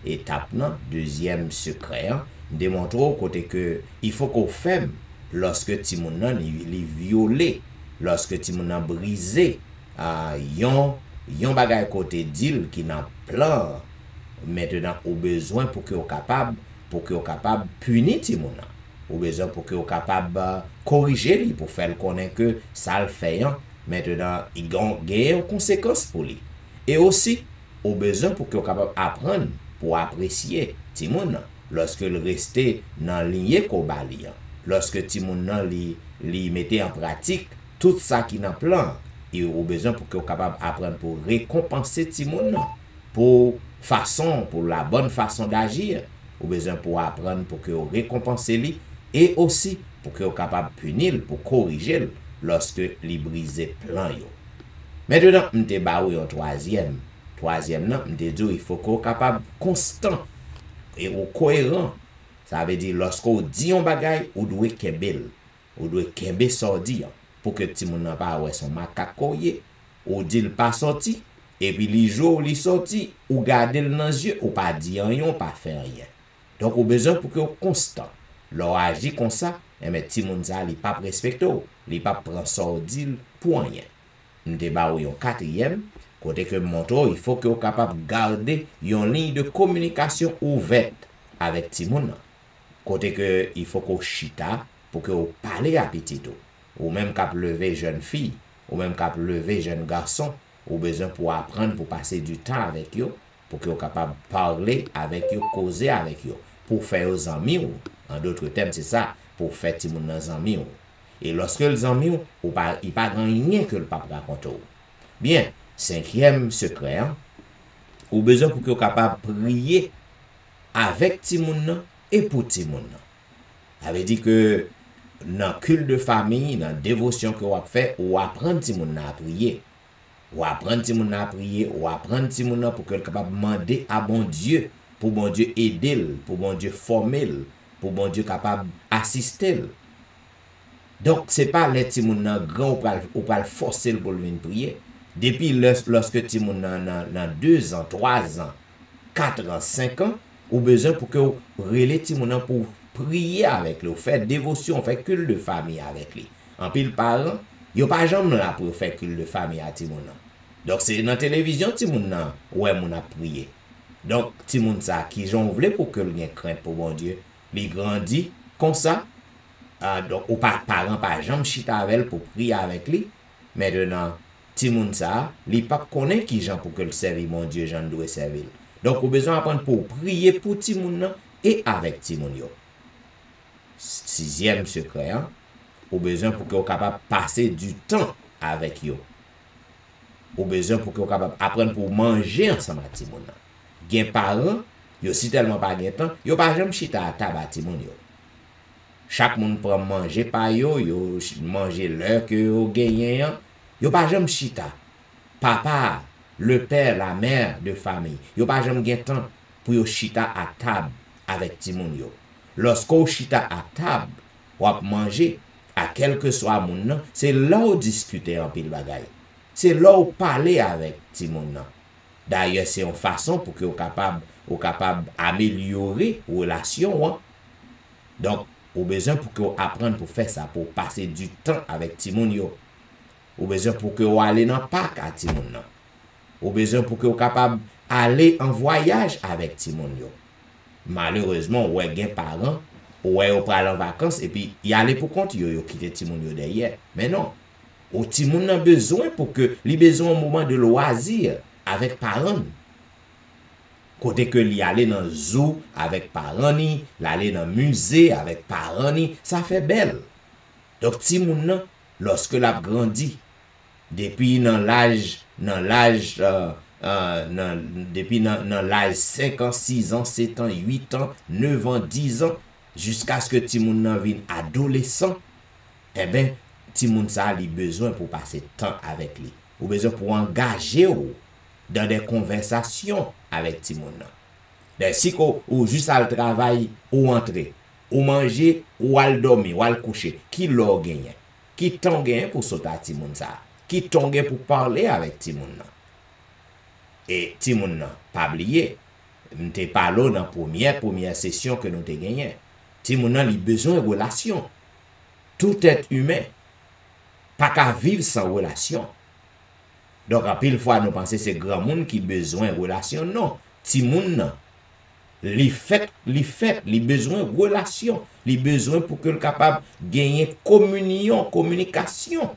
étape, deuxième secret, démontre côté que il faut qu'on fait lorsque Timoun nan li violé, lorsque Timoun nan brisé, yon bagay côté d'il qui nan plan maintenant au besoin pour que capable punir Timoun nan, au besoin pour que capable corriger lui pour faire connaître que ça le fait maintenant il gagne conséquences pour lui. Et aussi au besoin pour que capable apprendre pour apprécier Timoun nan lorsque le restait dans lignée ko bali, lorsque Timoun nan li mettait en pratique tout ça qui nan plan, et au besoin pour que capable apprendre pour récompenser Timoun nan pour la bonne façon d'agir, au besoin pour apprendre pour que récompenser lui et aussi pour que capable punir pour corriger lorsque li brise plan yo. Maintenant, m'te ba ou yon troisième nan, m'te dit il faut qu'on capable constant et ou cohérent. Ça veut dire lorsqu'on dit un bagay, ou doit kembe sordi pour que ti moun nan pa wè son makakoye, ou dit pas sorti et puis li jour li sorti ou garder le dans yeux ou pas dire rien, pas faire rien. Donc au besoin pour que constant. Leur agit comme ça, et mais ti moun sa li pas respecté, li pas prend sordi pour rien. M'te ba ou yon quatrième côté que montre il faut que vous capable garder une ligne de communication ouverte avec Timoun. Côté que il faut qu'on chita pour que vous parlez à petit ou même cap lever jeune fille ou même cap lever jeune garçon ou besoin pour apprendre pour passer du temps avec eux pour que vous capable parler avec eux, causer avec eux pour faire aux amis en d'autres termes c'est ça pour faire Timoun dans amis. Et lorsque les amis ou pas il pas rien que le pape raconte. Bien, cinquième secret, ou besoin pour que vous capable prier avec Timoun et pour Timoun. Ça veut dire que dans le culte de famille, dans la dévotion que vous fait, ou apprendre Timoun à prier. Ou apprendre Timoun à prier, ou apprendre Timoun pour que vous capable demander à bon Dieu, pour bon Dieu aider, pour bon Dieu former, pour bon Dieu capable assister. Donc, ce n'est pas les Timoun grand ou pas forcer pour venir prier. Depuis lorsque Timoun dans 2 ans, 3 ans, 4 ans, 5 ans, ou besoin pour que vous relais Timoun pour prier avec lui, faire dévotion, faire culte de famille avec lui. En pile parents, il n'y a pas jamais là pour faire culte de famille à Timoun. Donc, c'est dans la télévision Timoun ouais, mon a prié. Donc, Timoun ça, qui j'en voulais pour que l'on ait crainte pour bon Dieu, il grandit comme ça. Donc, ou pas parents par exemple chita avec pour prier avec lui. Maintenant, Timoun ça, li pas connaît qui gens pour que le servir mon Dieu, j'en doit servir. Donc, au besoin apprendre pour prier pour Timoun et avec Timoun yo. 6e secret, au besoin pour que vous capable passer du temps avec yo. Au besoin pour que vous capable apprendre pour manger ensemble avec Timoun. Gen parents, yo si tellement pas gen temps, yo pas jamais chita à table à Timoun yo. Chaque monde prend manger par yo manger l'heure que yo gagné Yo pas jamais chita. Papa, le père, la mère de famille, yo pas jamais gen temps pour yo chita à table avec ti moun yo. Lorsqu'on chita à table, ou à manger, à quel que soit moun nan, c'est là où discuter en pile bagay. C'est là où parler avec ti moun nan. D'ailleurs, c'est une façon pour que vous capable améliorer relation. Hein? Donc, vous besoin pour que vous apprendre pour faire ça, pour passer du temps avec ti moun yo. Vous besoin pour que vous allez dans le parc à ti moun nan. Vous besoin pour que vous capable aller en voyage avec ti moun yo. Malheureusement, ouais gen parents, ouais ou pral en vacances et puis y aller pour compte yo quitter ti moun yo derrière. Mais non. Ou ti moun nan besoin pour que li besoin un moment de loisir avec parents. Côté que li aller dans zoo avec parents ni, l'aller dans musée avec parents ni, ça fait belle. Donc ti moun nan lorsque l'a grandi depuis dans l'âge depuis dans l'âge 5 ans, 6 ans, 7 ans, 8 ans, 9 ans, 10 ans, jusqu'à ce que ti moun nan vienne adolescent, eh ben, ti moun sa li besoin pour passer temps avec lui. Ou besoin pour engager ou dans des conversations avec ti moun nan. Ben, si ou juste al travail, ou entrer, ou manger, ou al dormir, ou al coucher, qui l'a gagné? Qui t'en gagne pour sauter à ti moun sa? Qui t'en gagne pour parler avec ti moun nan? Et ti moun nan, pas oublier, m'te parlé dans première session que nous te gagné. Ti moun nan li besoin de relation. Tout être humain pas qu'à vivre sans relation. Donc à pile fois nous pensons c'est grand monde qui besoin de relation. Non, ti moun nan li besoin de relation, li besoin pour que le capable gagner communication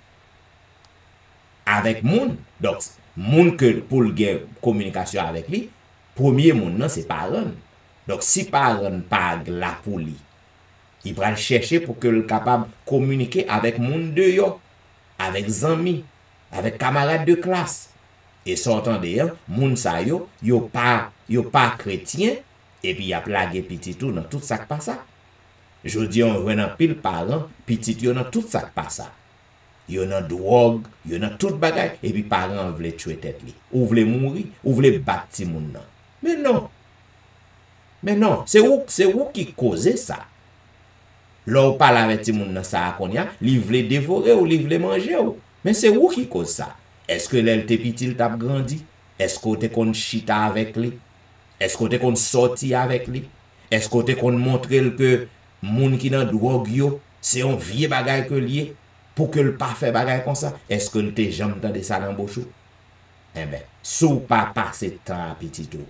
avec moun. Donc moun que pour le gagner communication avec lui, premier moun nan c'est parent. Donc si parent pas là pour lui, il va le chercher pour que le capable communiquer avec moun de yo, avec amis, avec camarades de classe. Et sortant d'ailleurs, moun sa yo pas chrétien et puis y a plagué petit tout dans tout ça qui passe ça. Je dis on voit dans pile parents, petit yo dans tout ça qui passe ça. Yo nan drogue, yo nan tout bagay et puis parents veulent tuer tête li. Ou veulent mourir, ou veulent battre ti moun nan. Mais non, c'est où qui cause ça. Là ou parle avec ti moun nan ça qu'on y a, li vle dévorer ou li vle manger ou. Mais c'est où qui cause ça? Est-ce que l'elle te petit t'a grandi? Est-ce que te kon chita avec lui? Est-ce que te kon sorti avec lui? Est-ce que te kon montrer que moun qui nan drogue yo, c'est un vieux bagay que lié pour que le pas fait bagay comme ça? Est-ce que le te jamais entendu ça dans bouchou? Eh ben, sou pas passer temps à petit tout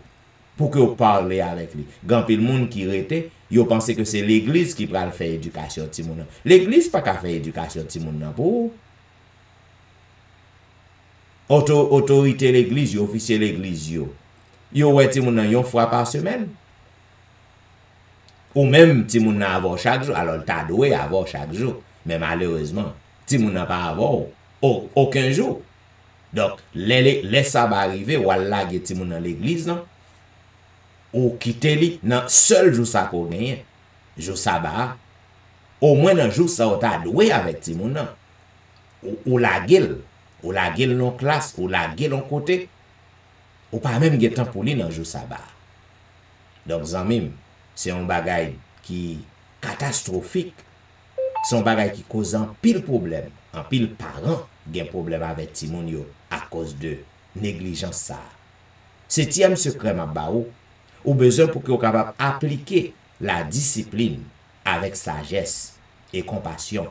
pour que vous parlez avec lui. Gan pile moun qui rete, yo pense que c'est l'église qui pral faire éducation ti moun nan. L'église pas ka faire éducation ti moun nan pour autorité l'église, yo officier l'église yo. Yo wè ti moun nan yon fois par semaine. Ou même ti moun nan avoir chaque jour, alors ta doué avoir chaque jour, mais malheureusement, ti moun nan pas avoir aucun jour. Donc, les ça va arriver ou la ti moun nan l'église nan, ou quitter li nan seul jour ça ko gagné, jour sabbat. Au moins dans jour ça ou ta doué avec ti moun nan. Ou la gueule non classe, ou la gueule en côté. Ou pas même gen temps pour li dans jour sabbat. Donc zanmim, c'est un bagay qui catastrophique. C'est un bagay qui cause un pile problème. Un pile parent gen problème avec ti moun yo à cause de négligence ça. Septième secret m'a ba ou besoin pour que vous capable appliquer la discipline avec sagesse et compassion.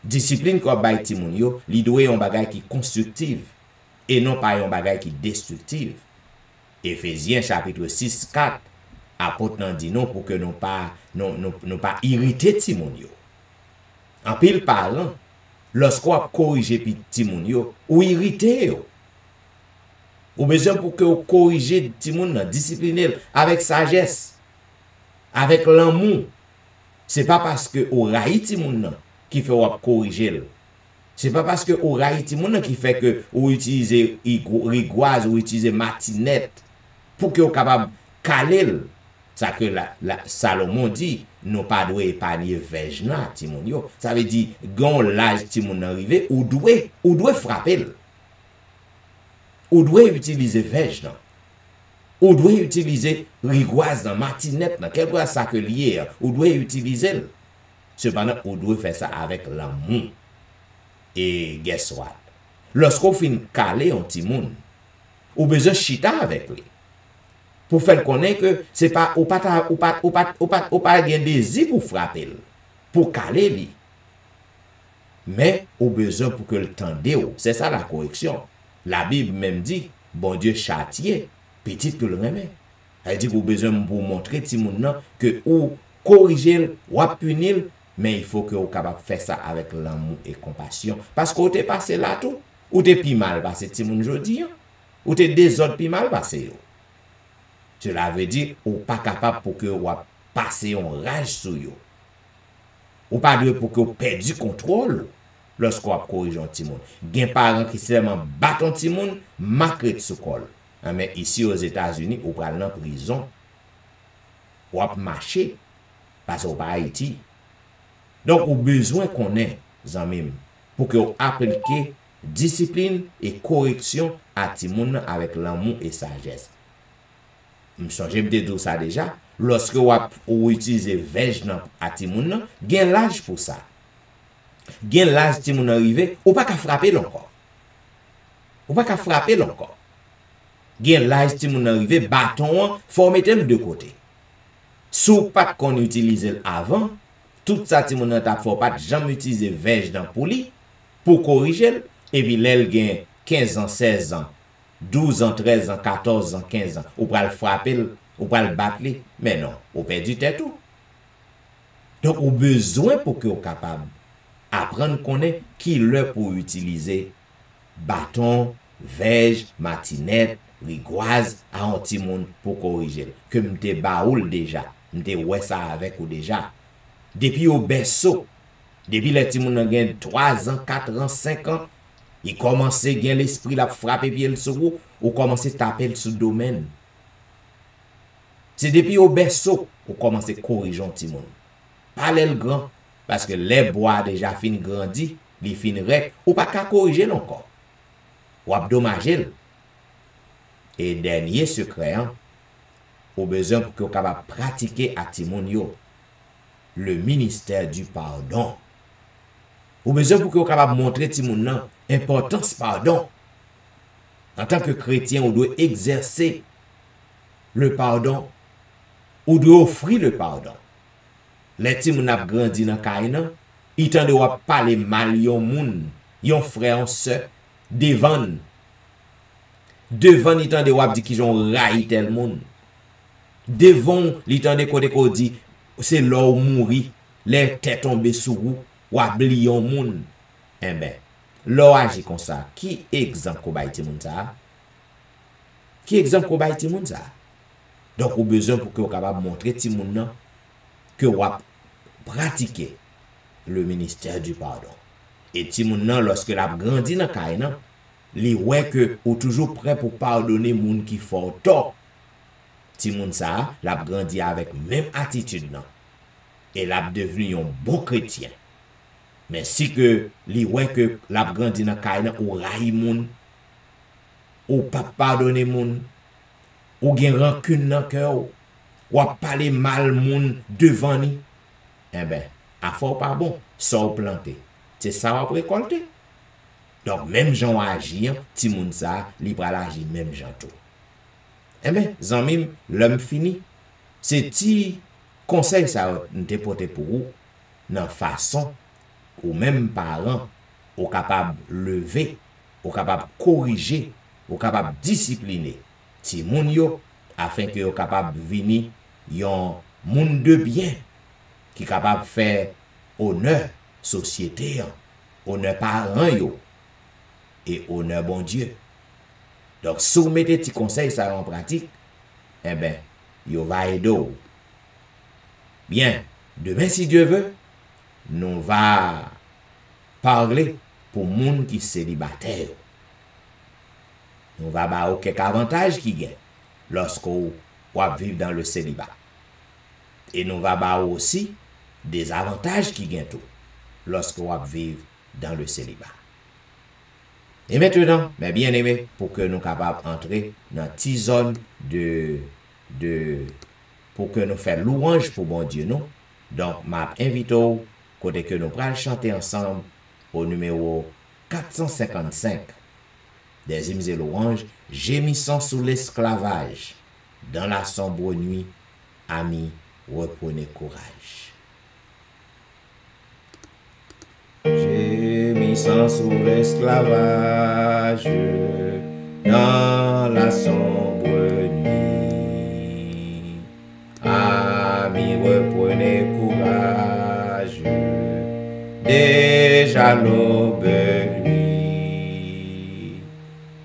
Discipline qu'on bay ti moun yo, li doit un bagay qui constructive et non pas un bagay qui destructive. Éphésiens chapitre 6-4 apôtre nan dit non pour que nous pas irriter ti moun yo. En pile parlant, lorsqu'on corriger ti moun yo ou irriter yo. Ou besoin pour que vous corrigez ti moun nan, discipliner avec sagesse, avec l'amour. C'est pas parce que vous raït ti moun nan qui fait ou corriger. C'est pas parce que vous raït ti moun nan qui fait que vous utilisez rigoise ou utilisez matinette pour que vous capable caler. Ça que Salomon dit, nous pas doit épargner vège nan ti moun yo. Ça veut dire, gon l'âge ti moun arrivé, ou doit frapper. Ou doit utiliser vège nan. Ou doit utiliser rigoise dans matinette, dans quelque chose ça que lié, ou doit utiliser. Cependant, ou doit faire ça avec l'amour. Et guess what? Lorsqu'on fin caler un petit moun, ou besoin chita avec lui. Pour faire connaître que c'est pas ou pas gen désir pour frapper, pour caler lui. Mais ou besoin pour que le tende ou. C'est ça la correction. La Bible même dit, bon Dieu châtier, petit que le remet. Elle dit qu'on besoin pour montrer ti moun nan que ou corriger ou punir, mais il faut que vous capable faire ça avec l'amour et compassion parce que vous t'es passé là tout ou t'es pi mal passé ti moun jodi ou t'es désordre pi mal passé yo. Cela veut dire ou pas capable pour que vous passer en rage sur yo. Ou pas de pour que vous perdu contrôle lorsqu'on corrige un ti moun. Gen parents qui seulement battent un ti moun, marqué sous col. Mais ici aux États-Unis, ou pral en prison, ou marcher parce qu'on pas Haïti. Donc, on a besoin qu'on ait, zanmim, pour que vous appliquiez discipline et correction à Timoun avec l'amour et sagesse. Je me souviens de tout ça déjà. Lorsque vous utilisez vège à Timoun, vous avez l'âge pour ça. Vous avez l'âge Timoun arrivé, ou pas qu'à frapper encore. Ou pas qu'à frapper encore. Vous avez l'âge Timoun arrivé, bâton, faut mettre de côté. Sous pas qu'on utilise avant, tout ça ti moun t'a faut pas jamais utiliser vège dans pour corriger et puis l'el gen 15 ans, 16 ans, 12 ans, 13 ans, 14 ans, 15 ans, ou pral frapper, ou pral battre, mais non, ou perdu tête tout. Donc ou besoin pour que vous capable apprendre connaître qui le pour utiliser bâton, vège, matinette, rigoise à un petit monde pour corriger que m'te baoul déjà, m'te ouais ça avec ou déjà. Depuis au berceau, depuis les petits moun gen 3 ans, 4 ans, 5 ans, ils commencent à gagner l'esprit la frapper pied le sou ou commencent à taper sur le domaine. C'est depuis au berceau ou commencent à corriger un petit moun. Pas le grand parce que les bois déjà fin grandi, les fin rec ou pas qu'à corriger encore. Ou abdommager. Et dernier secret, au besoin pour que vous capable pratiquer à Timon yo le ministère du pardon. Au besoin pour que vous capable montrer Timon l'importance pardon. En tant que chrétien, on doit exercer le pardon. On doit offrir le pardon. Les Timon a grandi dans Kaina, ils tendent à parler mal yon moun, yon frère, yon sœur, devant ils tendent à dire qu'ils ont raï tel monde. Devant ils tendent côté qu'on dit c'est là où mourir, les têtes tombées sous vous, ou oublier yon moun. Eh ben, là agit comme ça. Qui exemple qu'on baille ti moun ça? Qui exemple qu'on baille ti moun ça? Donc au besoin pour que vous capable montrer ti moun nan que vous pratiquer le ministère du pardon. Et ti moun nan lorsque la grandi dans kay nan, li wè que ou toujours prêt pour pardonner moun qui fort tort. Ti moun ça, la grandi avec même attitude nan. Et l'a devenu un bon chrétien. Mais si que li wè que la grandi dans kay nan ou ray moun, ou pas pardonner moun, ou gen rancune dans cœur, ou parler mal moun devant ni, eh ben, à fort pas bon, ça ou planté. C'est ça va récolter. Donc même gens agir, ti moun ça, li pral agir même gens tout. Eh ben, zanmim, l'homme fini. C'est ti conseil ça n'te porté pour vous dans façon ou même parents ou capable lever, ou capable corriger, ou capable discipliner ti moun yo afin que yo capable venir yon moun de bien qui capable faire honneur société, honneur parents yo et honneur bon Dieu. Donc si vous mettez petit conseil ça en pratique, eh ben yo va aider. Bien, demain si Dieu veut, nous va parler pour moun qui célibataire. Nous va ba quelques avantages qui gagne lorsqu'on va vivre dans le célibat. Et nous va ba aussi des avantages qui gagnent tout lorsque vous vivez dans le célibat. Et maintenant, mes bien-aimés, pour que nous soyons capables d'entrer dans une petite zone pour que nous fassions louange pour bon Dieu, nous. Donc, je invite côté que nous pourrons chanter ensemble au numéro 455 des hymnes et louanges, gémissant sous l'esclavage, dans la sombre nuit, amis, reprenez courage. Gémissant sous l'esclavage, dans la sombre nuit, amis, reprenez courage, déjà l'aube nuit.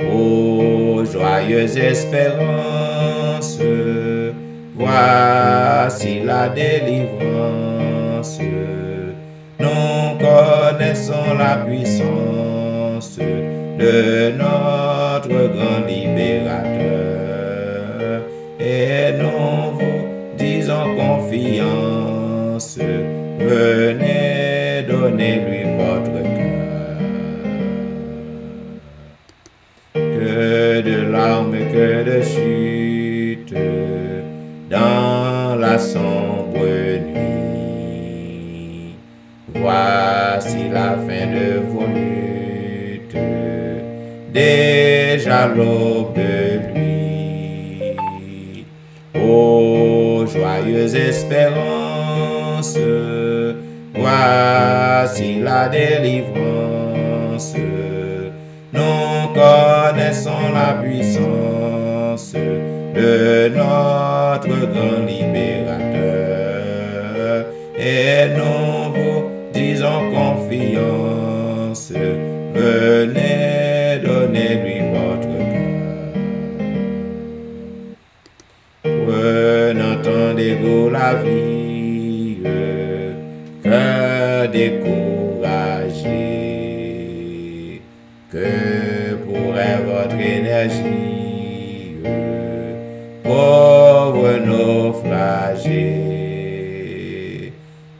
Ô joyeuse espérance, voici la délivrance. Nous connaissons la puissance de notre grand libérateur. Et nous vous disons confiance, venez donner-lui votre cœur. Que de larmes, que de chutes, dans la sombre nuit. Voici la fin de vos luttes, déjà l'aube lui. Ô joyeuse espérance, voici la délivrance. Nous connaissons la puissance de notre grand libérateur. Et nous vous disons confiance, venez donner-lui votre cœur. Prenant tant d'égo la vie, cœur découragé, que pourrait votre énergie, pauvre naufragé.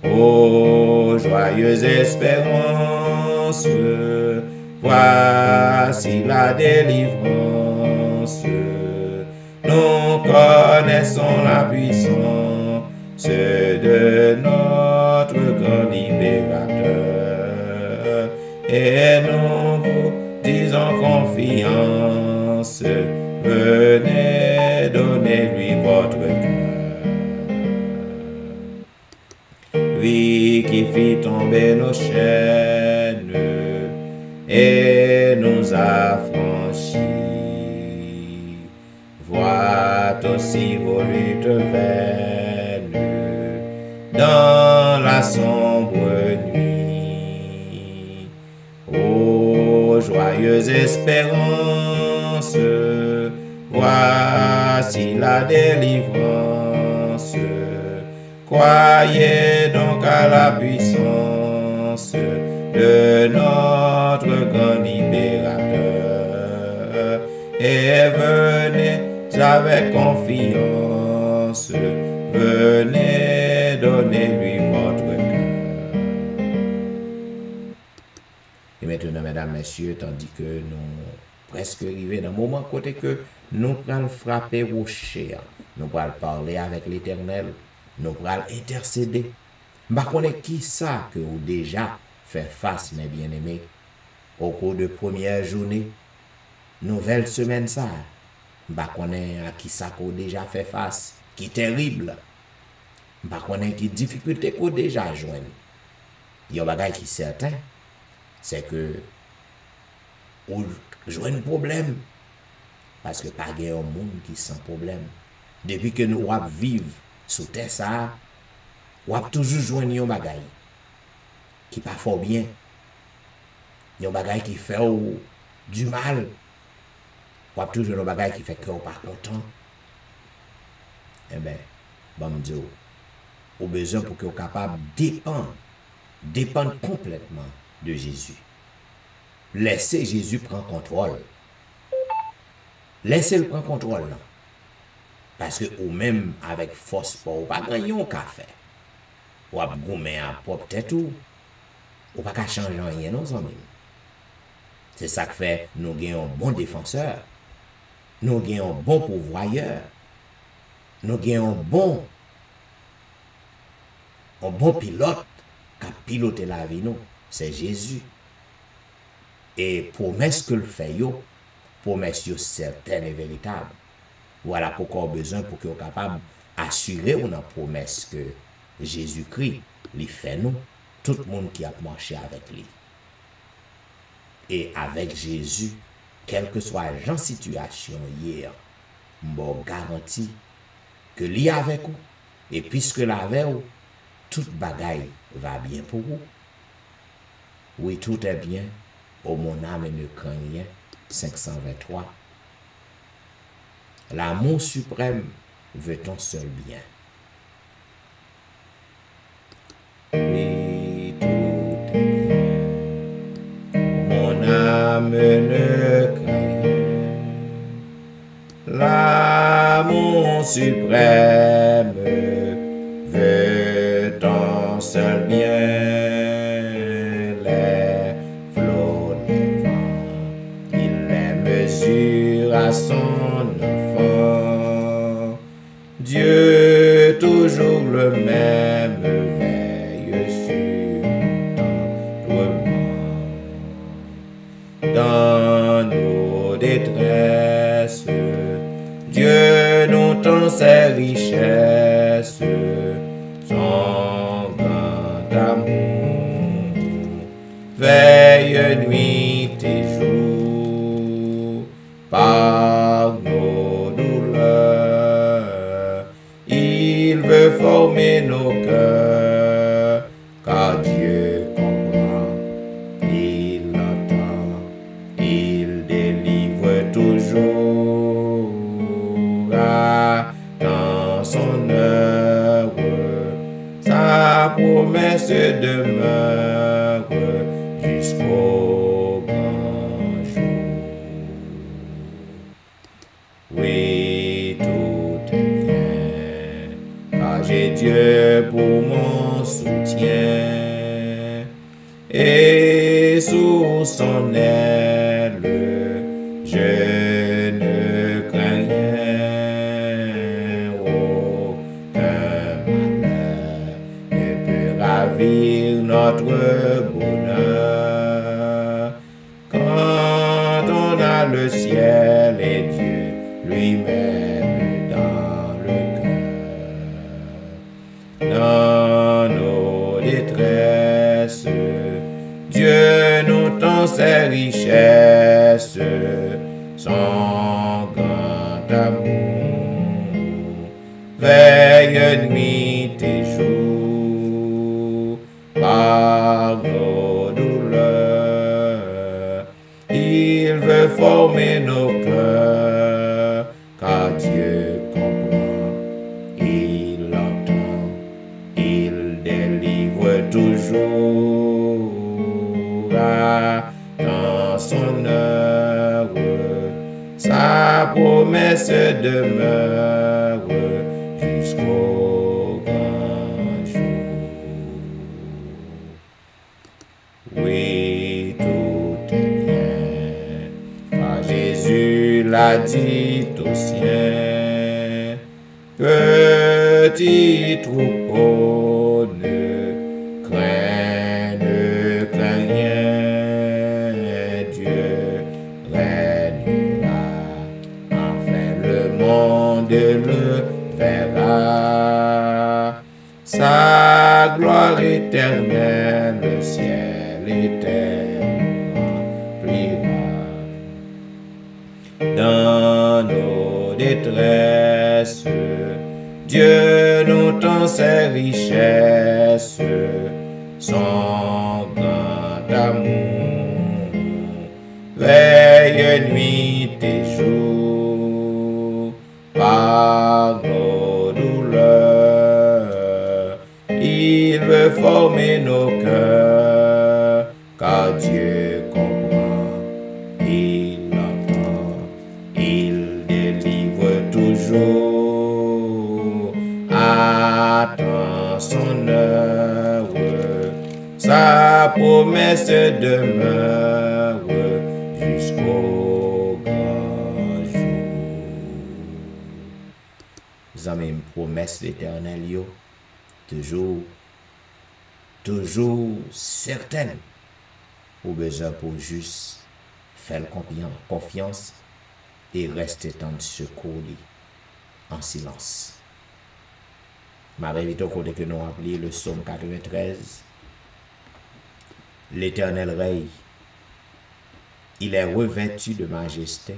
Ô joyeuse espérance, voici la délivrance. Nous connaissons la puissance de notre grand libérateur. Et nous vous disons confiance, venez donner-lui votre cœur. Lui qui fit tomber nos chaînes et nous a franchis, voit aussi vos luttes vaines dans la sombre nuit. Ô joyeuse espérance, voici la délivrance. Croyez donc à la puissance de notre grand libérateur et venez avec confiance, venez donner-lui votre cœur. Et maintenant, mesdames, messieurs, tandis que nous presque arrivés dans le moment côté que nous allons frapper rocher, nous allons parler avec l'Éternel, nous allons intercéder. Je ne sais pas qui ça que vous déjà fait face, mes bien-aimés, au cours de première journée, nouvelle semaine ça. Je ne sais pas à qui ça que vous déjà fait face, qui est terrible. Je ne sais pas qui difficulté que vous déjà joindre. Il y a un bagage qui est certain, c'est que vous jouez un problème. Parce que pas de monde qui sans problème. Depuis que nous vivons sous terre ça, on toujours joindre un bagage qui pas fort bien. Un bagage qui fait du mal. On toujours un bagage qui fait que on pas content. Eh bien, bon Dieu, au besoin pour que vous capable dépendre complètement de Jésus. Laissez Jésus prendre contrôle. Laissez-le prendre contrôle. Parce que ou même avec force ou pas gagnon qu'a fait. Ou a goumé à propre tête ou pas qu'à changer rien nos amis. C'est ça que fait nous gagnons un bon défenseur. Nous gagnons un bon pourvoyeur. Nous gagnons un bon pilote qui a piloté la vie nous, c'est Jésus. Et promesse que le fait yo, promesse yo certaine et véritable. Voilà pourquoi on a besoin pour qu'on soit capable d'assurer une promesse que Jésus-Christ lui fait nous, tout le monde qui a marché avec lui. Et avec Jésus, quelle que soit la situation hier, je garantis que lui avec vous, et puisque l'avec vous, toute bagaille va bien pour vous. Oui, tout est bien, oh mon âme ne craint rien, 523. L'amour suprême veut ton seul bien. Oui, tout est bien, mon âme ne craint rien. L'amour suprême veut ton seul bien. Les flots des vents, il les mesure à son enfant. Dieu toujours le même veille sur ton dans nos détresses. Dieu nous tend ses richesses, son grand amour, veille nuit et jour, par nos douleurs, il veut former nos cœurs, car Dieu comprend, il entend, il délivre toujours. Dans son œuvre, sa promesse demeure jusqu'au grand jour. Oui, tout est bien, car j'ai Dieu pour mon soutien, et sous son aile, je ne crains rien. Notre bonheur, quand on a le ciel et Dieu lui-même dans le cœur. Dans nos détresses, Dieu nous tend ses richesses, son grand amour, veille nuit et jour. Par nos douleurs, il veut former nos cœurs, car Dieu comprend, il entend, il délivre toujours. Dans son œuvre, sa promesse demeure jusqu'au grand jour. Oui, tout est bien, car Jésus l'a dit aux siens. Petit troupeau, ne crains rien, Dieu régnera, enfin le monde le verra. Sa gloire éternelle, le ciel remplira. Dans nos détresses, Dieu nous tend ses richesses, son grand amour, veille nuit et jour, par nos douleurs, il veut former nos cœurs, car Dieu comprend, il entend, il délivre toujours. attend son heure, sa promesse demeure jusqu'au grand jour. Zami, promesse l'Éternel yo, toujours certaine, ou besoin pour juste faire confiance et rester dans secours en silence. Ma invite au côté que nous appelons le psaume 93. L'Éternel règne, il est revêtu de majesté.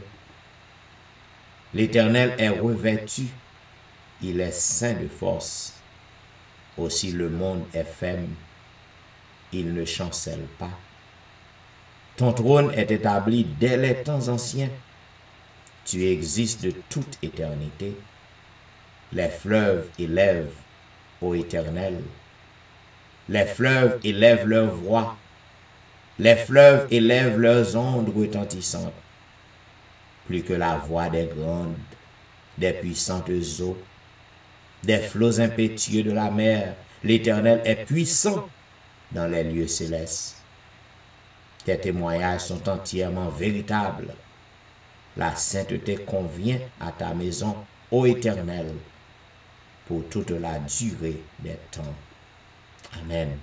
L'Éternel est revêtu, il est saint de force. Aussi le monde est ferme, il ne chancelle pas. Ton trône est établi dès les temps anciens. Tu existes de toute éternité. Les fleuves élèvent, ô Éternel. Les fleuves élèvent leur voix. Les fleuves élèvent leurs ondes retentissantes. Plus que la voix des grandes, des puissantes eaux, des flots impétueux de la mer, l'Éternel est puissant dans les lieux célestes. Tes témoignages sont entièrement véritables. La sainteté convient à ta maison, ô Éternel, pour toute la durée des temps. Amen.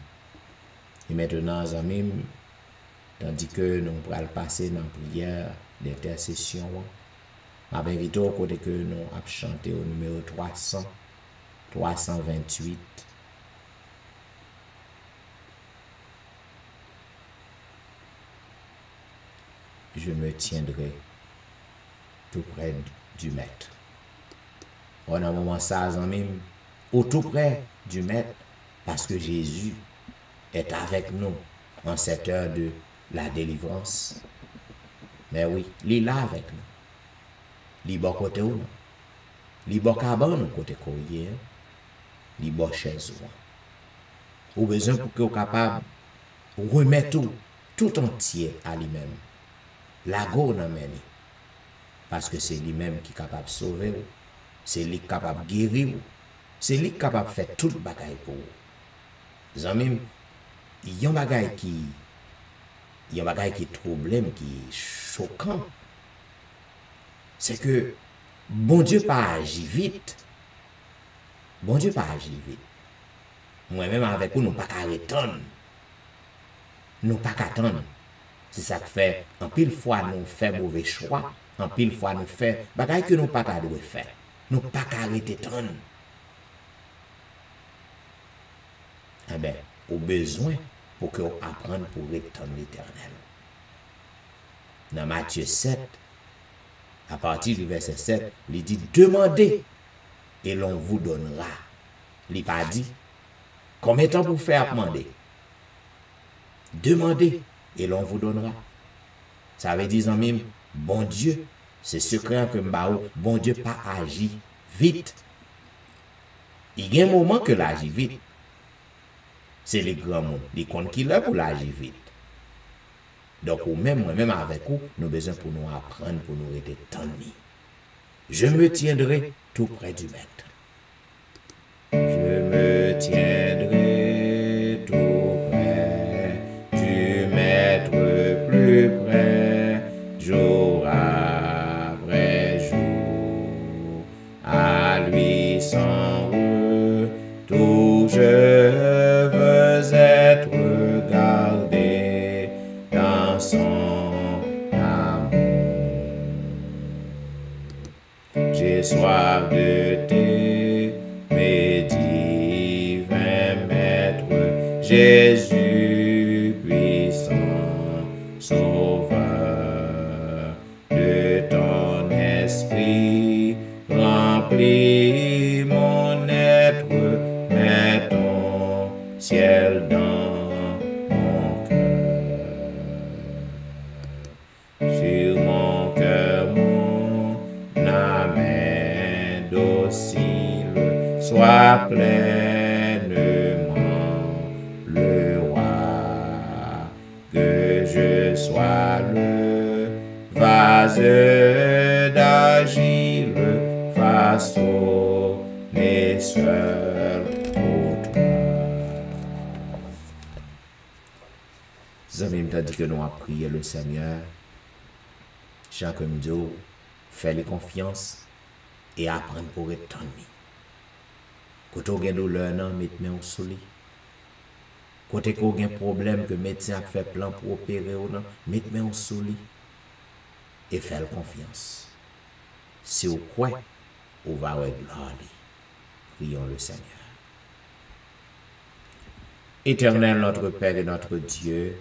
Et maintenant, amis, tandis que nous allons passer dans la prière d'intercession, je vais inviter au côté que nous allons chanter au numéro 328. Je me tiendrai tout près du Maître. On a un moment ça, amis, au tout près du Maître, parce que Jésus est avec nous en cette heure de la délivrance. Mais oui, il est là avec nous. Il est bon côté ou non. Il est bon caban nous côté courrier. Il est bon chez vous. Ou besoin pour que vous capable remettre tout entier à lui-même. La go nan meni. Parce que c'est lui-même qui est capable de sauver. C'est lui qui est capable de guérir. C'est lui qui est capable de faire tout le bagage pour vous. Zanmim, il y a un bagage qui est troublé, qui est choquant. C'est que bon Dieu pas agi vite. Bon Dieu pas agi vite. Moi-même avec vous, nous pas arrêter. Nous pas attendre. C'est ça que fait, en pile fois nous faisons mauvais choix, en pile fois nous faisons bagaille que nous pas devons faire. Nous pas arrêter tant. Eh bien, au besoin pour que vous appreniez pour étendre l'Éternel. Dans Matthieu 7, à partir du verset 7, il dit demandez et l'on vous donnera. Il n'a pas dit combien de temps pour faire demander. Demandez et l'on vous donnera. Ça veut dire, même, bon Dieu, c'est secret que m'bao, bon Dieu pas agi vite. Il y a un moment que l'agit vite. C'est les grands mots, les comptes qui là pour l'agir vite. Donc, moi-même avec vous, nous avons besoin pour nous apprendre, pour nous rester tendus. Je me tiendrai tout près du Maître. Je me tiendrai tout près du Maître, plus près, jour après jour. À lui sans retour, je veux être gardé dans son amour. J'ai soif de tes divins maîtres, Jésus puissant, sauveur de ton esprit, remplis mon être, mets ton ciel dans mon cœur. Sur mon cœur, mon âme est docile, sois pleinement le roi, que je sois le vase d'argile façonné seul Zami m'a dit que nous avons prié le Seigneur. Chaque jour, faire confiance et apprendre pour être ennemi. Quand on a une douleur, mettez au soleil. Quand on a un problème que le médecin a fait plan pour opérer, mettez au soleil. Et faire confiance. Si vous croyez, on va avoir gloire. Prions le Seigneur. Éternel, notre Père et notre Dieu,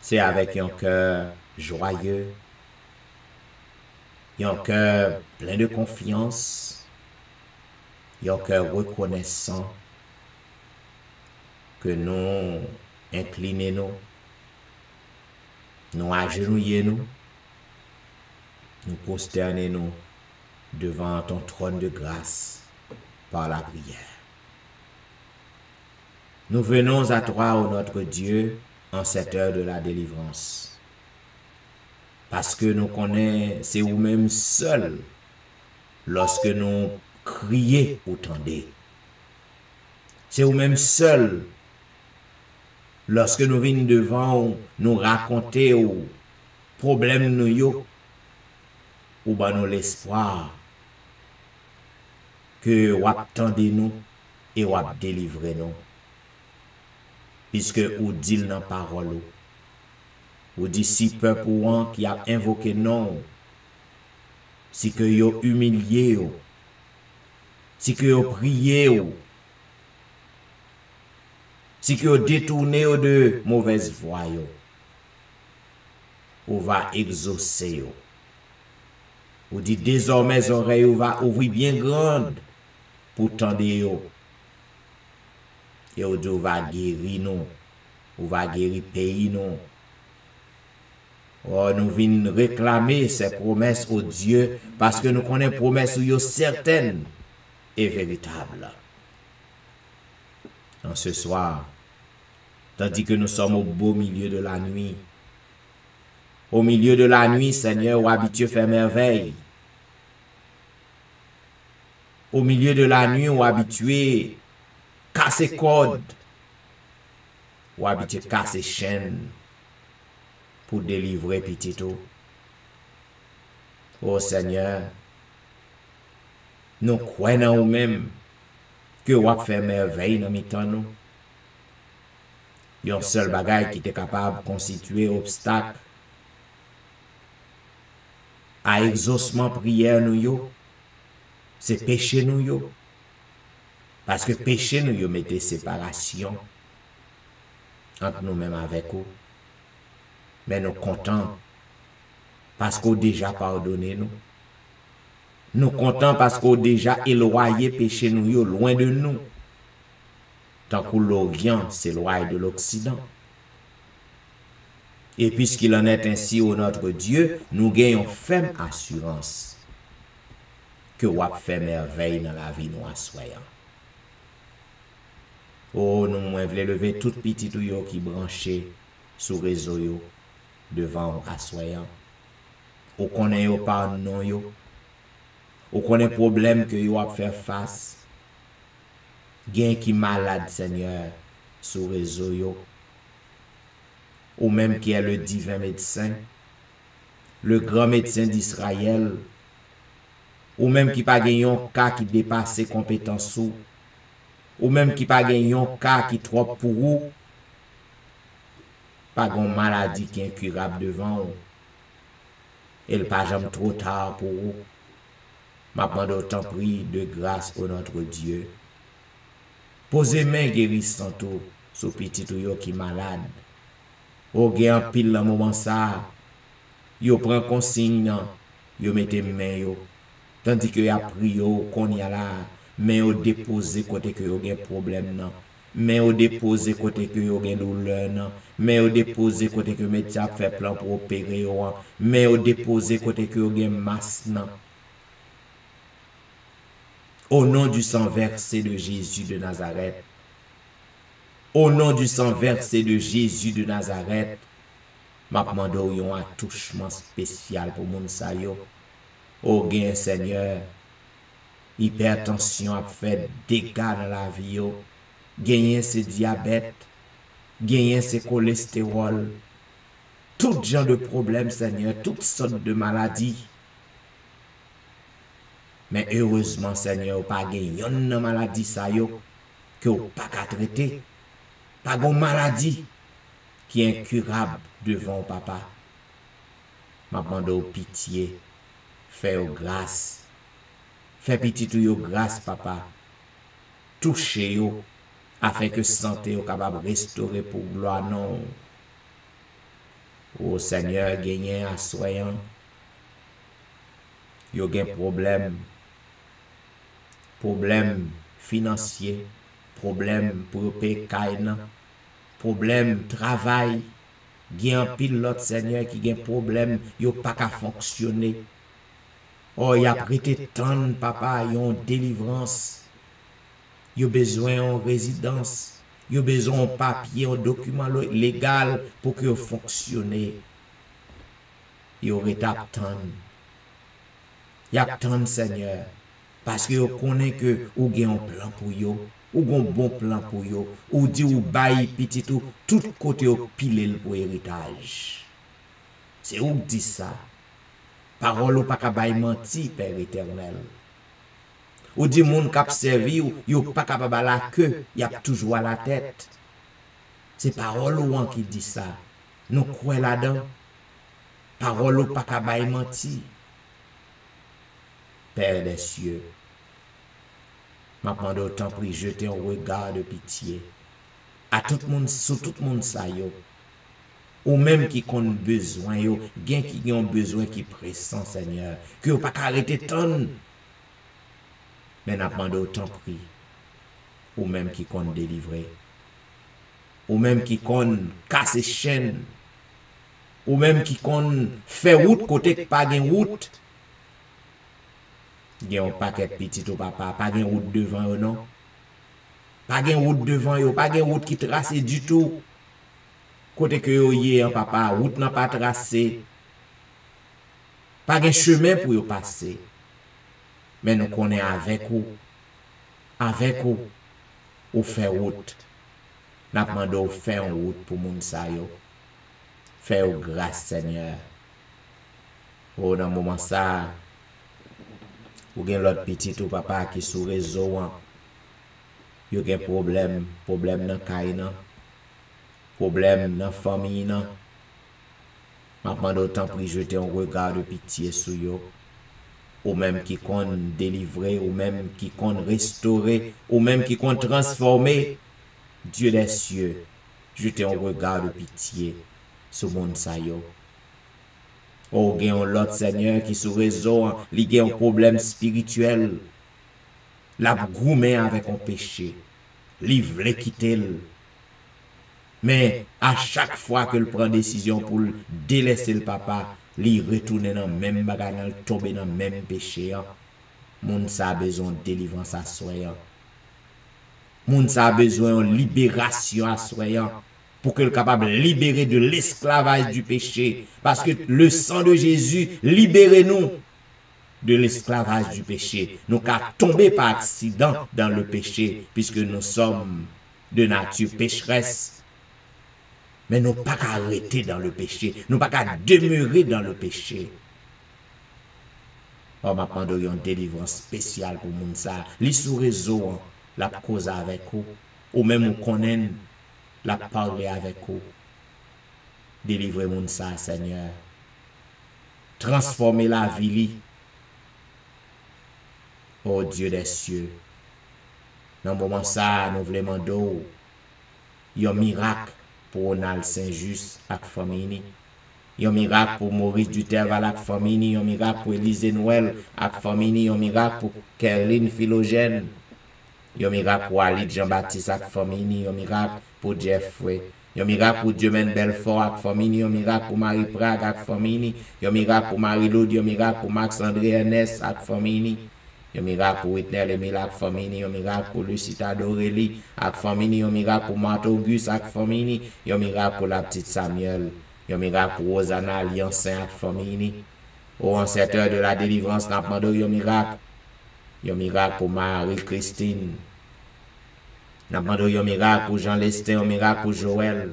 c'est avec un cœur joyeux, un cœur plein de confiance, un cœur reconnaissant que nous inclinons, nous agenouillons, nous prosternons devant ton trône de grâce par la prière. Nous venons à toi, ô notre Dieu, en cette heure de la délivrance. Parce que nous connaissons, c'est vous-même seul, lorsque nous crions ou tendez. C'est vous-même seul, lorsque nous venons devant, nous raconter aux problèmes nous ou ben nous l'espoir que vous attendez nous et vous délivrez nous. Puisque vous dites dans la parole, vous dites si peuple qui a invoqué non, si que vous humilié, si que vous prié, si que vous détourné de mauvaises voies, vous va exaucer. Vous dites désormais oreilles va ouvrir bien grande pour tendre yo. Et vous va guérir nous. Vous va guérir pays nous. Oh, nous venons réclamer ces promesses au Dieu parce que nous connaissons promesses certaines et véritables. En ce soir, tandis que nous sommes au beau milieu de la nuit, au milieu de la nuit, Seigneur, ou habitué faire merveille. Au milieu de la nuit, ou habitué casser code, ou habitué casser chaîne pour délivrer petit tout. Oh Seigneur, nous croyons en nous-mêmes que vous avez fait merveille dans mi-temps nous. Il y a un seul bagage qui est capable de constituer obstacle à exaucement prière nous, c'est péché nous. Parce que péché nous mettait séparation entre nous-mêmes avec vous. Mais nous contents parce qu'on déjà pardonné nous. Nous contents parce qu'on déjà éloigné péché nous loin de nous. Tant que l'Orient s'éloigne de l'Occident. Et puisqu'il en est ainsi au notre Dieu, nous gagnons ferme assurance que vous avez fait merveille dans la vie nous assoyant. Oh, nous voulons lever toute petite qui branché sous réseau devant assoyant. Ou connaît par non yo. Ou connaît problème que vous avez fait face. Gain qui malade Seigneur sous réseau yo. Ou même qui est le divin médecin, le grand médecin d'Israël, ou même qui pas gagné un cas qui dépasse ses compétences, ou même qui pas gagné un cas qui trop pour vous, pas une maladie qui est incurable devant vous, et le pas jamais trop tard pour vous. M'a demandé autant pris de grâce au notre Dieu. Posez main guérissante sur petit ou qui malade. Ou gen pile dans moment ça, yo prend consigne, yo mette main yo. Tandis que y a pris yo qu'on y a là, mais yo déposer côté que yo gen problème nan. Mais yo déposer côté que yo gen douleur nan. Mais yo déposer côté que médecin fait plan pour opérer yo. Mais yo déposer côté que yo gen masse nan. Au nom du sang versé de Jésus de Nazareth. Au nom du sang versé de Jésus de Nazareth, m'a demandé un attouchement spécial pour moun sa yo. Oh gain Seigneur, hypertension a fait dégâts dans la vie yo. Gagner ce diabète, gagner c'est cholestérol, tout genre de problèmes, Seigneur, toutes sortes de maladies. Mais heureusement, Seigneur, pas gagner une maladie ça yo que ou pas qu'à traiter. Pas une maladie qui est incurable devant papa. M'a demandé pitié, fais grâce. Fais petit tout yo grâce, papa. Touchez yo afin que santé yo capable restaurer pour gloire non. Oh Seigneur, gagner à soyant. Yo gen problème financier, problème pour payer caïna, problème travail, gen un pilote Seigneur qui gen problème, yo pas qu'à fonctionner. Oh, y a prêté tant papa, yon délivrance. Yo besoin en résidence, yo besoin en papier, en document légal pour que yo fonctionne. Yo retap tant. Y a tant Seigneur. Parce que yo connaît que ou gen un plan pour yo, ou gon bon plan pour yo, ou dit ou bail petit tout côté ou pile pour héritage. C'est ou dit ça. Parole ou pas ka bay menti, Père éternel. Ou dit moun k'ap servi ou yo pas capable la queue, y a toujours à la tête. C'est parole ou qui dit ça. Nous croyons là-dedans. Parole ou pas ka bay menti. Père des cieux, m'a demandé autant pour jeter un regard de pitié à tout le monde, sur tout le monde ça yo. Ou même qui ont besoin yo, gen qui ont besoin qui pressent Seigneur, que yo pas arrêter ton. Mais n'a demandé autant prix. Ou même qui ont délivré. Ou même qui ont cassé chaîne. Ou même qui ont fait route côté pas gen route. Gen un paquet petit au papa, pas gen route devant yo non. Pas gen route devant yo, pas gen route qui trace du tout. Côté que yo yé en papa, route n'a pas tracé. Pas gen chemin pour yo passer. Mais nous connaissons avec vous, ou fait route. N'a demandé ou faire une route pour moun sa yo. Faire grâce Seigneur. Oh dans moment ça, ou gen l'autre petit ou papa qui sous réseau yo gen problème dans kay nan, problème dans famille nan. M'a demandé autant pour jeter un regard de pitié sur yo. Ou même qui compte délivrer, ou même qui compte restaurer, ou même qui compte transformer. Dieu des cieux, jetez un regard de pitié sur mon sa yo. Oh, gen l'autre Seigneur qui sous réseau, li gen un problème spirituel. La goumé avec un péché. Li vle quitter. Mais à chaque fois que prend décision pour délaisser le papa, li retourner dans même bagarre, tomber dans même péché. Moun sa a besoin de délivrance à soyant. Moun sa a besoin de libération à soyant. Pour qu'il soit capable de libérer de l'esclavage du péché. Parce que le sang de Jésus libère-nous de l'esclavage du péché. Nous qu'à tomber par accident dans le péché, puisque nous sommes de nature pécheresse. Mais nous pas qu'à arrêter dans le péché. Nous pas qu'à demeurer dans le péché. On m'a demandé une délivrance spéciale pour moun sa. Li sous réseau, la cause avec vous. Ou même on connaît la parler avec vous. Délivrez moun sa, Seigneur. Transformez la vie. Oh Dieu des cieux. Dans le moment ça, nous voulons demander un miracle pour Ronald Saint-Just et la famille. Un miracle pour Maurice Duterval et la famille. Un miracle pour Élisée Noël et la famille. Un miracle pour Kerline Philogène. Un miracle pour Ali Jean-Baptiste et la famille. Un miracle pour Jeffrey. Un miracle pour Dieumen Belfort et la famille. Un miracle pour Marie Prague et la famille. Un miracle pour Marie-Laude. Un miracle pour Max-André Ernest et la famille. Un miracle pour Whitney Lemil et la famille. Un miracle pour Lucita Dorélie et la famille. Un miracle pour Marthe Auguste et la famille. Un miracle pour la petite Samuel. Un miracle pour Rosanna Alliance et la famille. Au ancêtre de la délivrance, n'a demandé un miracle. Un miracle pour Marie-Christine. N'a demandé un miracle pour Jean Lester, un miracle pour Joël.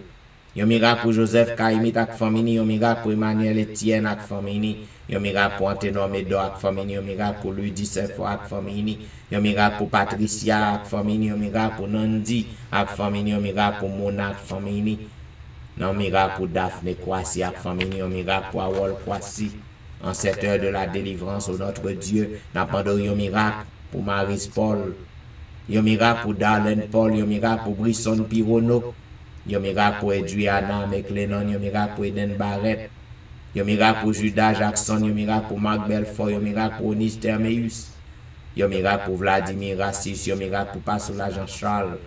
Un miracle pour Joseph Kaimit avec famille, un miracle pour Emmanuel Etienne avec famille, un miracle pour Antenor Medo avec famille, un miracle pour Ludi Saint-Foy avec famille, un miracle pour Patricia avec famille, un miracle pour Nandi avec famille, un miracle pour Mona avec famille, un miracle pour Daphné Kwasi avec famille, un miracle pour Awol Kwasi. En cette heure de la délivrance, au notre Dieu, n'a pas de un miracle pour Maris Paul, un miracle pour Darlene Paul, un miracle pour Brisson Pirono, un miracle pour Edriana McLennan, un miracle pour Eden Barrett, un miracle pour Judas Jackson, un miracle pour Marc Belfort, un miracle pour Onis Termeus, un miracle pour Vladimir Rassis, un miracle pour Passola Jean-Charles,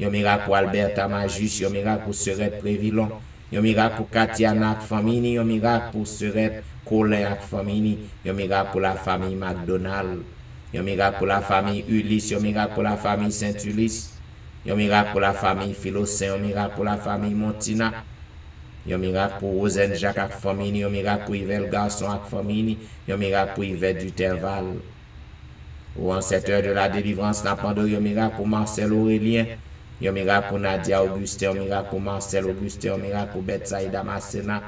un miracle pour Alberta Majus, un miracle pour Serette Prévillon, un miracle pour Katiana Famini, un miracle pour Serette Colin Famini, un miracle pour la famille McDonald, un miracle pour la famille Ulysse, un miracle pour la famille Saint-Ulysse, un miracle pour la famille Philocin, un miracle pour la famille Montina, un miracle pour Rosen Jacques avec famille, un miracle pour Yvel Garçon avec famille, un miracle pour Yvette Duterval. Ou en cette heure de la délivrance, n'a pas un miracle pour Marcel Aurélien, un miracle pour Nadia Augustin, un miracle pour Marcel Augustin, un miracle pour Betsaïda Masséna,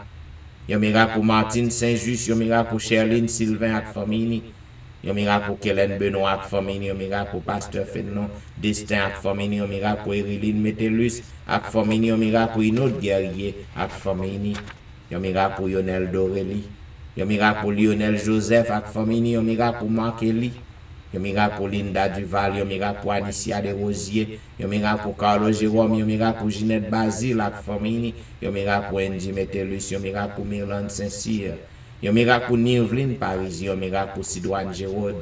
un miracle pour Martine Saint-Just, un miracle pour Sherline Sylvain avec famille, un miracle pour Kellen Benoît avec famille, un miracle pour Pasteur Fénon Destin avec famille, un miracle pour Eriline Métellus avec famille, un miracle pour une autre guerrier avec famille, un miracle pour Lionel Dorélie, un miracle pour Lionel Joseph avec famille, un miracle pour Marc Elie, un miracle pour Linda Duval, un miracle pour Anicia Desrosiers, un miracle pour Carlo Jérôme, un miracle pour Ginette Basile avec famille, un miracle pour Andy Métellus, un miracle pour Myrlande Saint-Cyr, un miracle pour Nirvline Parisien, un miracle pour Sidoine Gérard,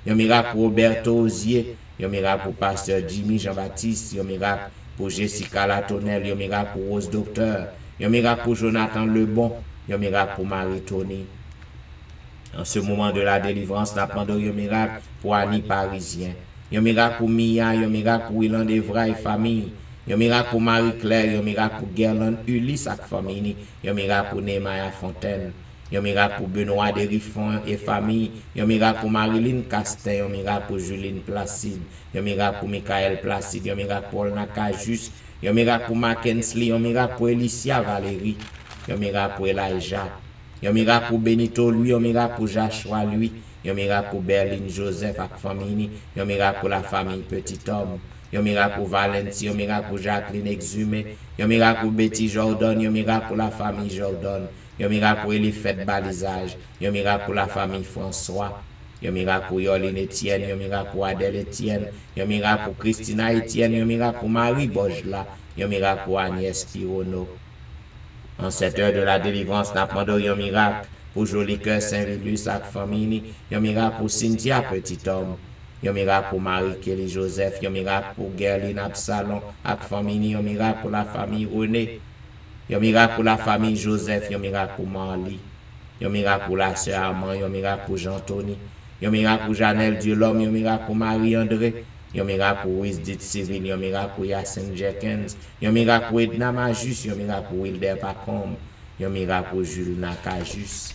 un miracle pour Roberto Osier, un miracle pour Pasteur Jimmy Jean-Baptiste, un miracle pour Jessica Latonnelle, un miracle pour Rose Docteur, un miracle pour Jonathan Lebon, un miracle pour Marie-Tony. En ce moment de la délivrance, n'a pas de un miracle pour Annie Parisien, un miracle pour Mia, un miracle pour Willan Devra et famille, un miracle pour Marie-Claire, un miracle pour Gerland Ulysse et famille, un miracle pour Nehemiah Fontaine, un miracle pour Benoît Derifon et famille, un miracle pour Marilyn Castin, un miracle pour Juline Placide, un miracle pour Michael Placide, un miracle pour Paul Nakajus, un miracle pour Mackensley, un miracle pour Elicia Valérie, un miracle pour Elijah, un miracle pour Benito lui, un miracle pour Joshua lui, un miracle pour Berlin Joseph et famille, un miracle pour la famille Petit Homme, un miracle pour Valentie, un miracle pour Jacqueline Exhumé, un miracle pour Betty Jordan, un miracle pour la famille Jordan, un miracle pour Elifette Balisage, un miracle pour la famille François, un miracle pour Yoline Etienne, un miracle pour Adèle Etienne, un miracle pour Christina Etienne, un miracle pour Marie Bojla, un miracle pour Agnès Pirono. En cette heure de la délivrance, n'a pas un miracle pour Joli Cœur Saint-Vilus avec famille, un miracle pour Cynthia Petit Homme, un miracle pour Marie-Kelly Joseph, un miracle pour Gerline Absalon avec famille, un miracle pour la famille René, un miracle pour la famille Joseph, un miracle pour Marly, un miracle pour la sœur Armand, un miracle pour Jean-Tony, un miracle pour Janelle Diolom, un miracle pour Marie-André, un miracle pour Wisdit Civil, un miracle pour Yacine Jenkins, un miracle pour Edna Majus, un miracle pour Wilder Pacombe, un miracle pour Jules Nakajus.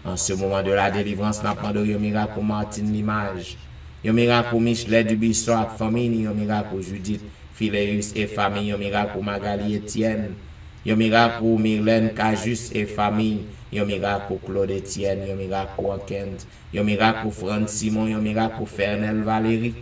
En ce moment de la délivrance, n'a pas de un miracle pour Martine Limage, un miracle pour Michelet Dubisson avec famille, un miracle pour Judith Phileus et famille, un miracle pour Magali Etienne, un miracle pour Myrlène Cajus et famille, un miracle pour Claude Etienne, un miracle pour Kent, un miracle pour Franck Simon, un miracle pour Fernel Valérie,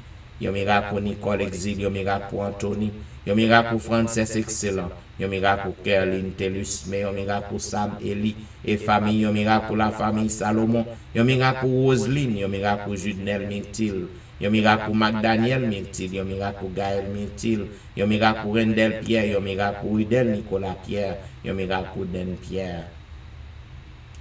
un miracle pour Nicole Exil, un miracle pour Anthony, un miracle pour Frances Excellent, un miracle pour Kerline Tellus, un miracle pour Sam Eli et famille, un miracle pour la famille Salomon, un miracle pour Roseline, un miracle pour Judnel Myrtil, un miracle pour McDaniel Myrtil, un miracle pour Gaël Myrtil, un miracle pour Rendel Pierre, un miracle pour Udel Nicolas Pierre, un miracle pour Den Pierre.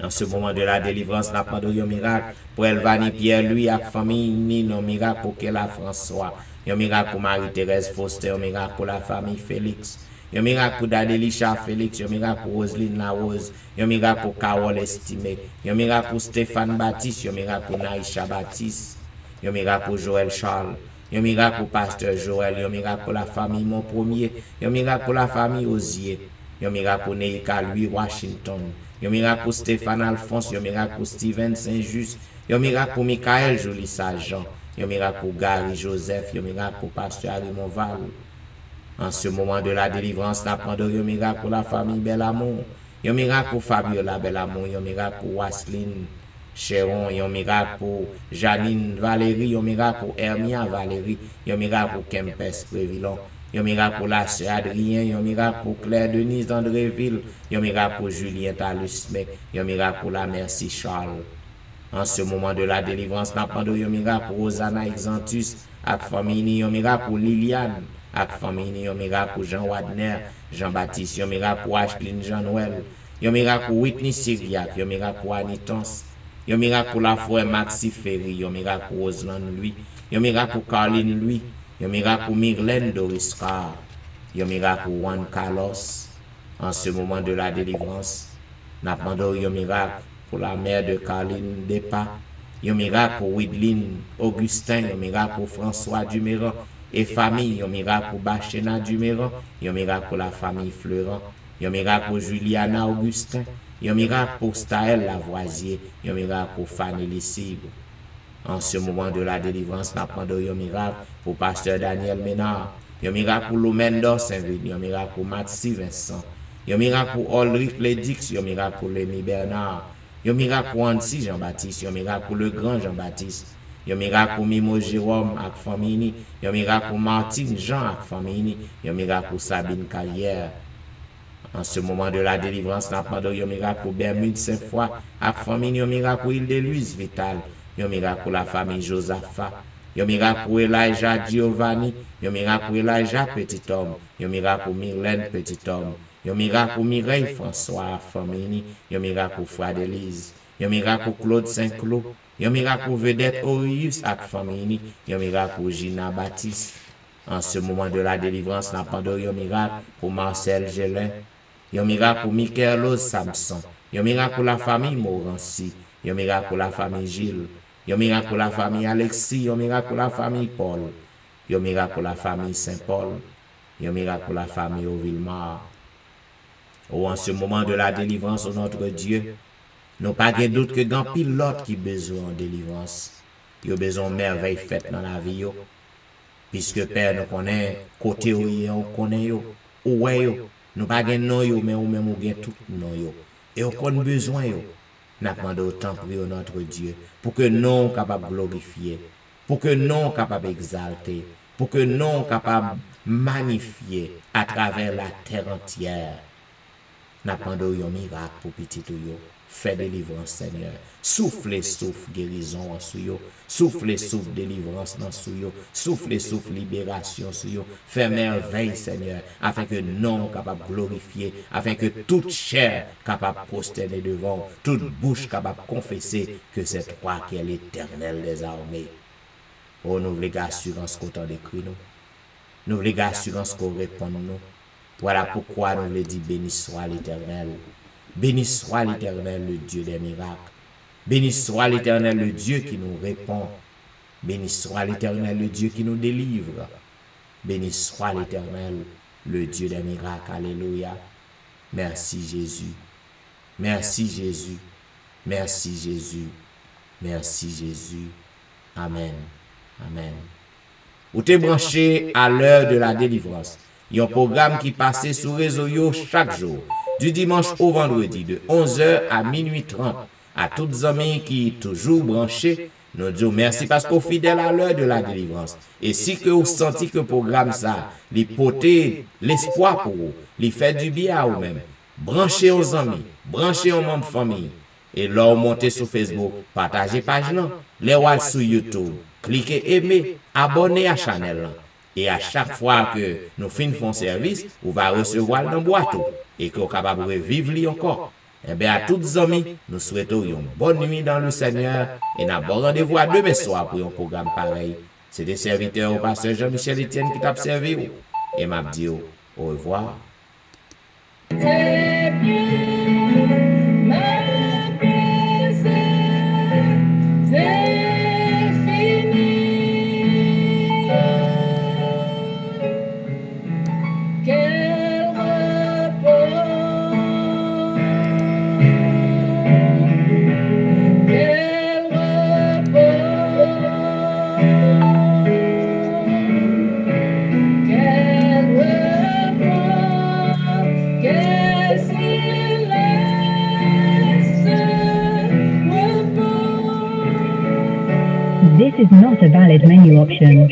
En ce moment de la délivrance, n'a pas de un miracle pour Elvani Pierre, lui, avec famille Nine, un miracle pour Kela François, un miracle pour Marie-Thérèse Foster, un miracle pour la famille Félix, un miracle pour Dadelisha Félix, un miracle pour Roseline Larose, un miracle pour Carole Estimé, un miracle pour Stéphane Baptiste, un miracle pour Naïcha Baptiste, un miracle pour Joël Charles, un miracle pour Pasteur Joël, un miracle pour la famille Mon Premier, un miracle pour la famille Osier, un miracle pour Neika Louis Washington, un miracle pour Stéphane Alphonse, un miracle pour Steven Saint-Just, un miracle pour Michael Jolie Saint-Jean, un miracle pour Gary Joseph, un miracle pour Pasteur Harry Monval, En ce moment de la délivrance, nous apprenons un miracle pour la famille Bel Amour, un miracle pour Fabiola Bel Amour, un miracle pour Wasline Chéron, un miracle pour Janine Valérie, un miracle pour Hermia Valérie, un miracle pour Kempes Prévilon, un miracle pour la sœur Adrien, un miracle pour Claire Denise d'Andréville, un miracle pour Julien Talusme, un miracle pour la Merci Charles. En ce moment de la délivrance, nous apprenons un miracle pour Rosanna Exantus, avec famille, un miracle pour Liliane, avec famille, un miracle pour Jean Wadner, Jean-Baptiste, un miracle pour Ashlyn Jean-Noël, un miracle pour Whitney Syriac, un miracle pour Anitons, un miracle pour la foi Maxi Ferry, un miracle pour Roslan Louis, un miracle pour Carline Louis, un miracle pour Myrlène Doris Carr, un miracle pour Juan Carlos. En ce moment de la délivrance, nous apprenons un miracle pour la mère de Carline Depa, un miracle pour Widline Augustin, un miracle pour François Duméran et famille, un miracle pour Bachena Duméran, un miracle pour la famille Fleurant, un miracle pour Juliana Augustin, un miracle pour Staël Lavoisier, un miracle pour Fanny Lissibre. En ce moment de la délivrance, nous apprenons un miracle pour Pasteur Daniel Ménard, un miracle pour Lomendo Saint-Vini, un miracle pour Maxi Vincent, un miracle pour Ulrich Ledix, un miracle pour Lémi Bernard, un miracle pour Annecy Jean-Baptiste, un miracle pour le grand Jean-Baptiste, un miracle pour Mimo Jérôme avec famille, un miracle pour Martine Jean avec famille, un miracle pour Sabine Carrière. En ce moment de la délivrance, nous apprenons un miracle pour Bermude Saint-Foy avec famille, un miracle pour Île-de-Luise Vital, un miracle pour la famille Josaphat, un miracle pour Elijah Giovanni, un miracle pour Elijah Petit Homme, un miracle pour Myrlène Petit Homme, un miracle pour Mireille François famille, un miracle pour Frère Élise, un miracle pour Claude Saint-Cloud, un miracle pour Vedette Orius avec famille, un miracle pour Gina Baptiste. En ce moment de la délivrance, nous apprenons un miracle pour Marcel Gélin, un miracle pour Michaelos Samson, un miracle pour la famille Morancy, un miracle pour la famille Gilles, un miracle pour la famille Alexis, un miracle pour la famille Paul, un miracle pour la famille Saint-Paul, un miracle pour la famille Auvillemar. Oh, en ce moment de la délivrance, notre Dieu, nous pas de doute que dans pilote qui besoin de délivrance, il a besoin de merveilles faites dans la vie, puisque Père nous connaît côté où on connaît où nous pas de non mais ou même ou tout non et on a besoin n'a demandé autant pour notre Dieu pour que nous capable glorifier, pour que nous capable exalter, pour que nous capable magnifier à travers la terre entière. N'a demandé un miracle pour petit yo. Fais délivrance, Seigneur. Souffle, souffle guérison en sous. Souffle, souffle délivrance dans sous. Souffle, souffle libération sous. Fais merveille, Seigneur, afin que nous capable glorifier, afin que toute chair capable prosterner devant, toute bouche capable confesser que c'est toi qui es l'Éternel des armées. Oh, nous voulons assurance qu'on t'en décrit nous. Nous voulons assurance qu'on répond nous. Voilà pourquoi nous voulons dire béni soit l'Éternel. Béni soit l'Éternel, le Dieu des miracles. Béni soit l'Éternel, le Dieu qui nous répond. Béni soit l'Éternel, le Dieu qui nous délivre. Béni soit l'Éternel, le Dieu des miracles. Alléluia. Merci Jésus. Merci Jésus. Merci Jésus. Merci Jésus. Amen. Amen. Vous êtes branché à l'heure de la délivrance. Il y a un programme qui passe sur le réseau chaque jour, du dimanche au vendredi, de 11h à minuit 30. À toutes les amis qui sont toujours branchés, nous disons merci parce qu'on est fidèle à l'heure de la délivrance. Et si que vous sentez que le programme ça, les poter l'espoir pour vous, les fait du bien à vous-même, branchez aux amis, branchez aux membres de famille. Et là, vous montez sur Facebook, partagez page là, les watts sur YouTube, cliquez aimer, abonnez à la chaîne. Et à chaque fois que nous finissons service, vous allez recevoir dans boîte et que vous êtes capable de vivre encore. Eh bien, à toutes les amis, nous souhaitons une bonne nuit dans le Seigneur et nous avons rendez-vous à demain soir pour un programme pareil. C'est des serviteurs au pasteur Jean-Michel Etienne qui t'a servi et m'a dit au revoir. Quel This is not a valid menu option.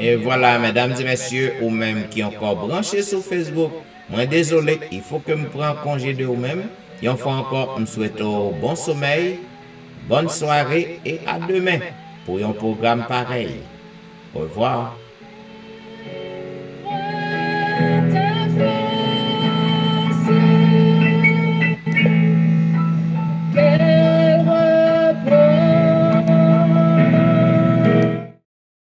Et voilà, mesdames et messieurs, ou même qui encore branchés sur Facebook, moi désolé, il faut que je prenne congé de vous-même. Et enfin encore, je souhaite bon sommeil, bonne soirée et à demain pour un programme pareil. Au revoir.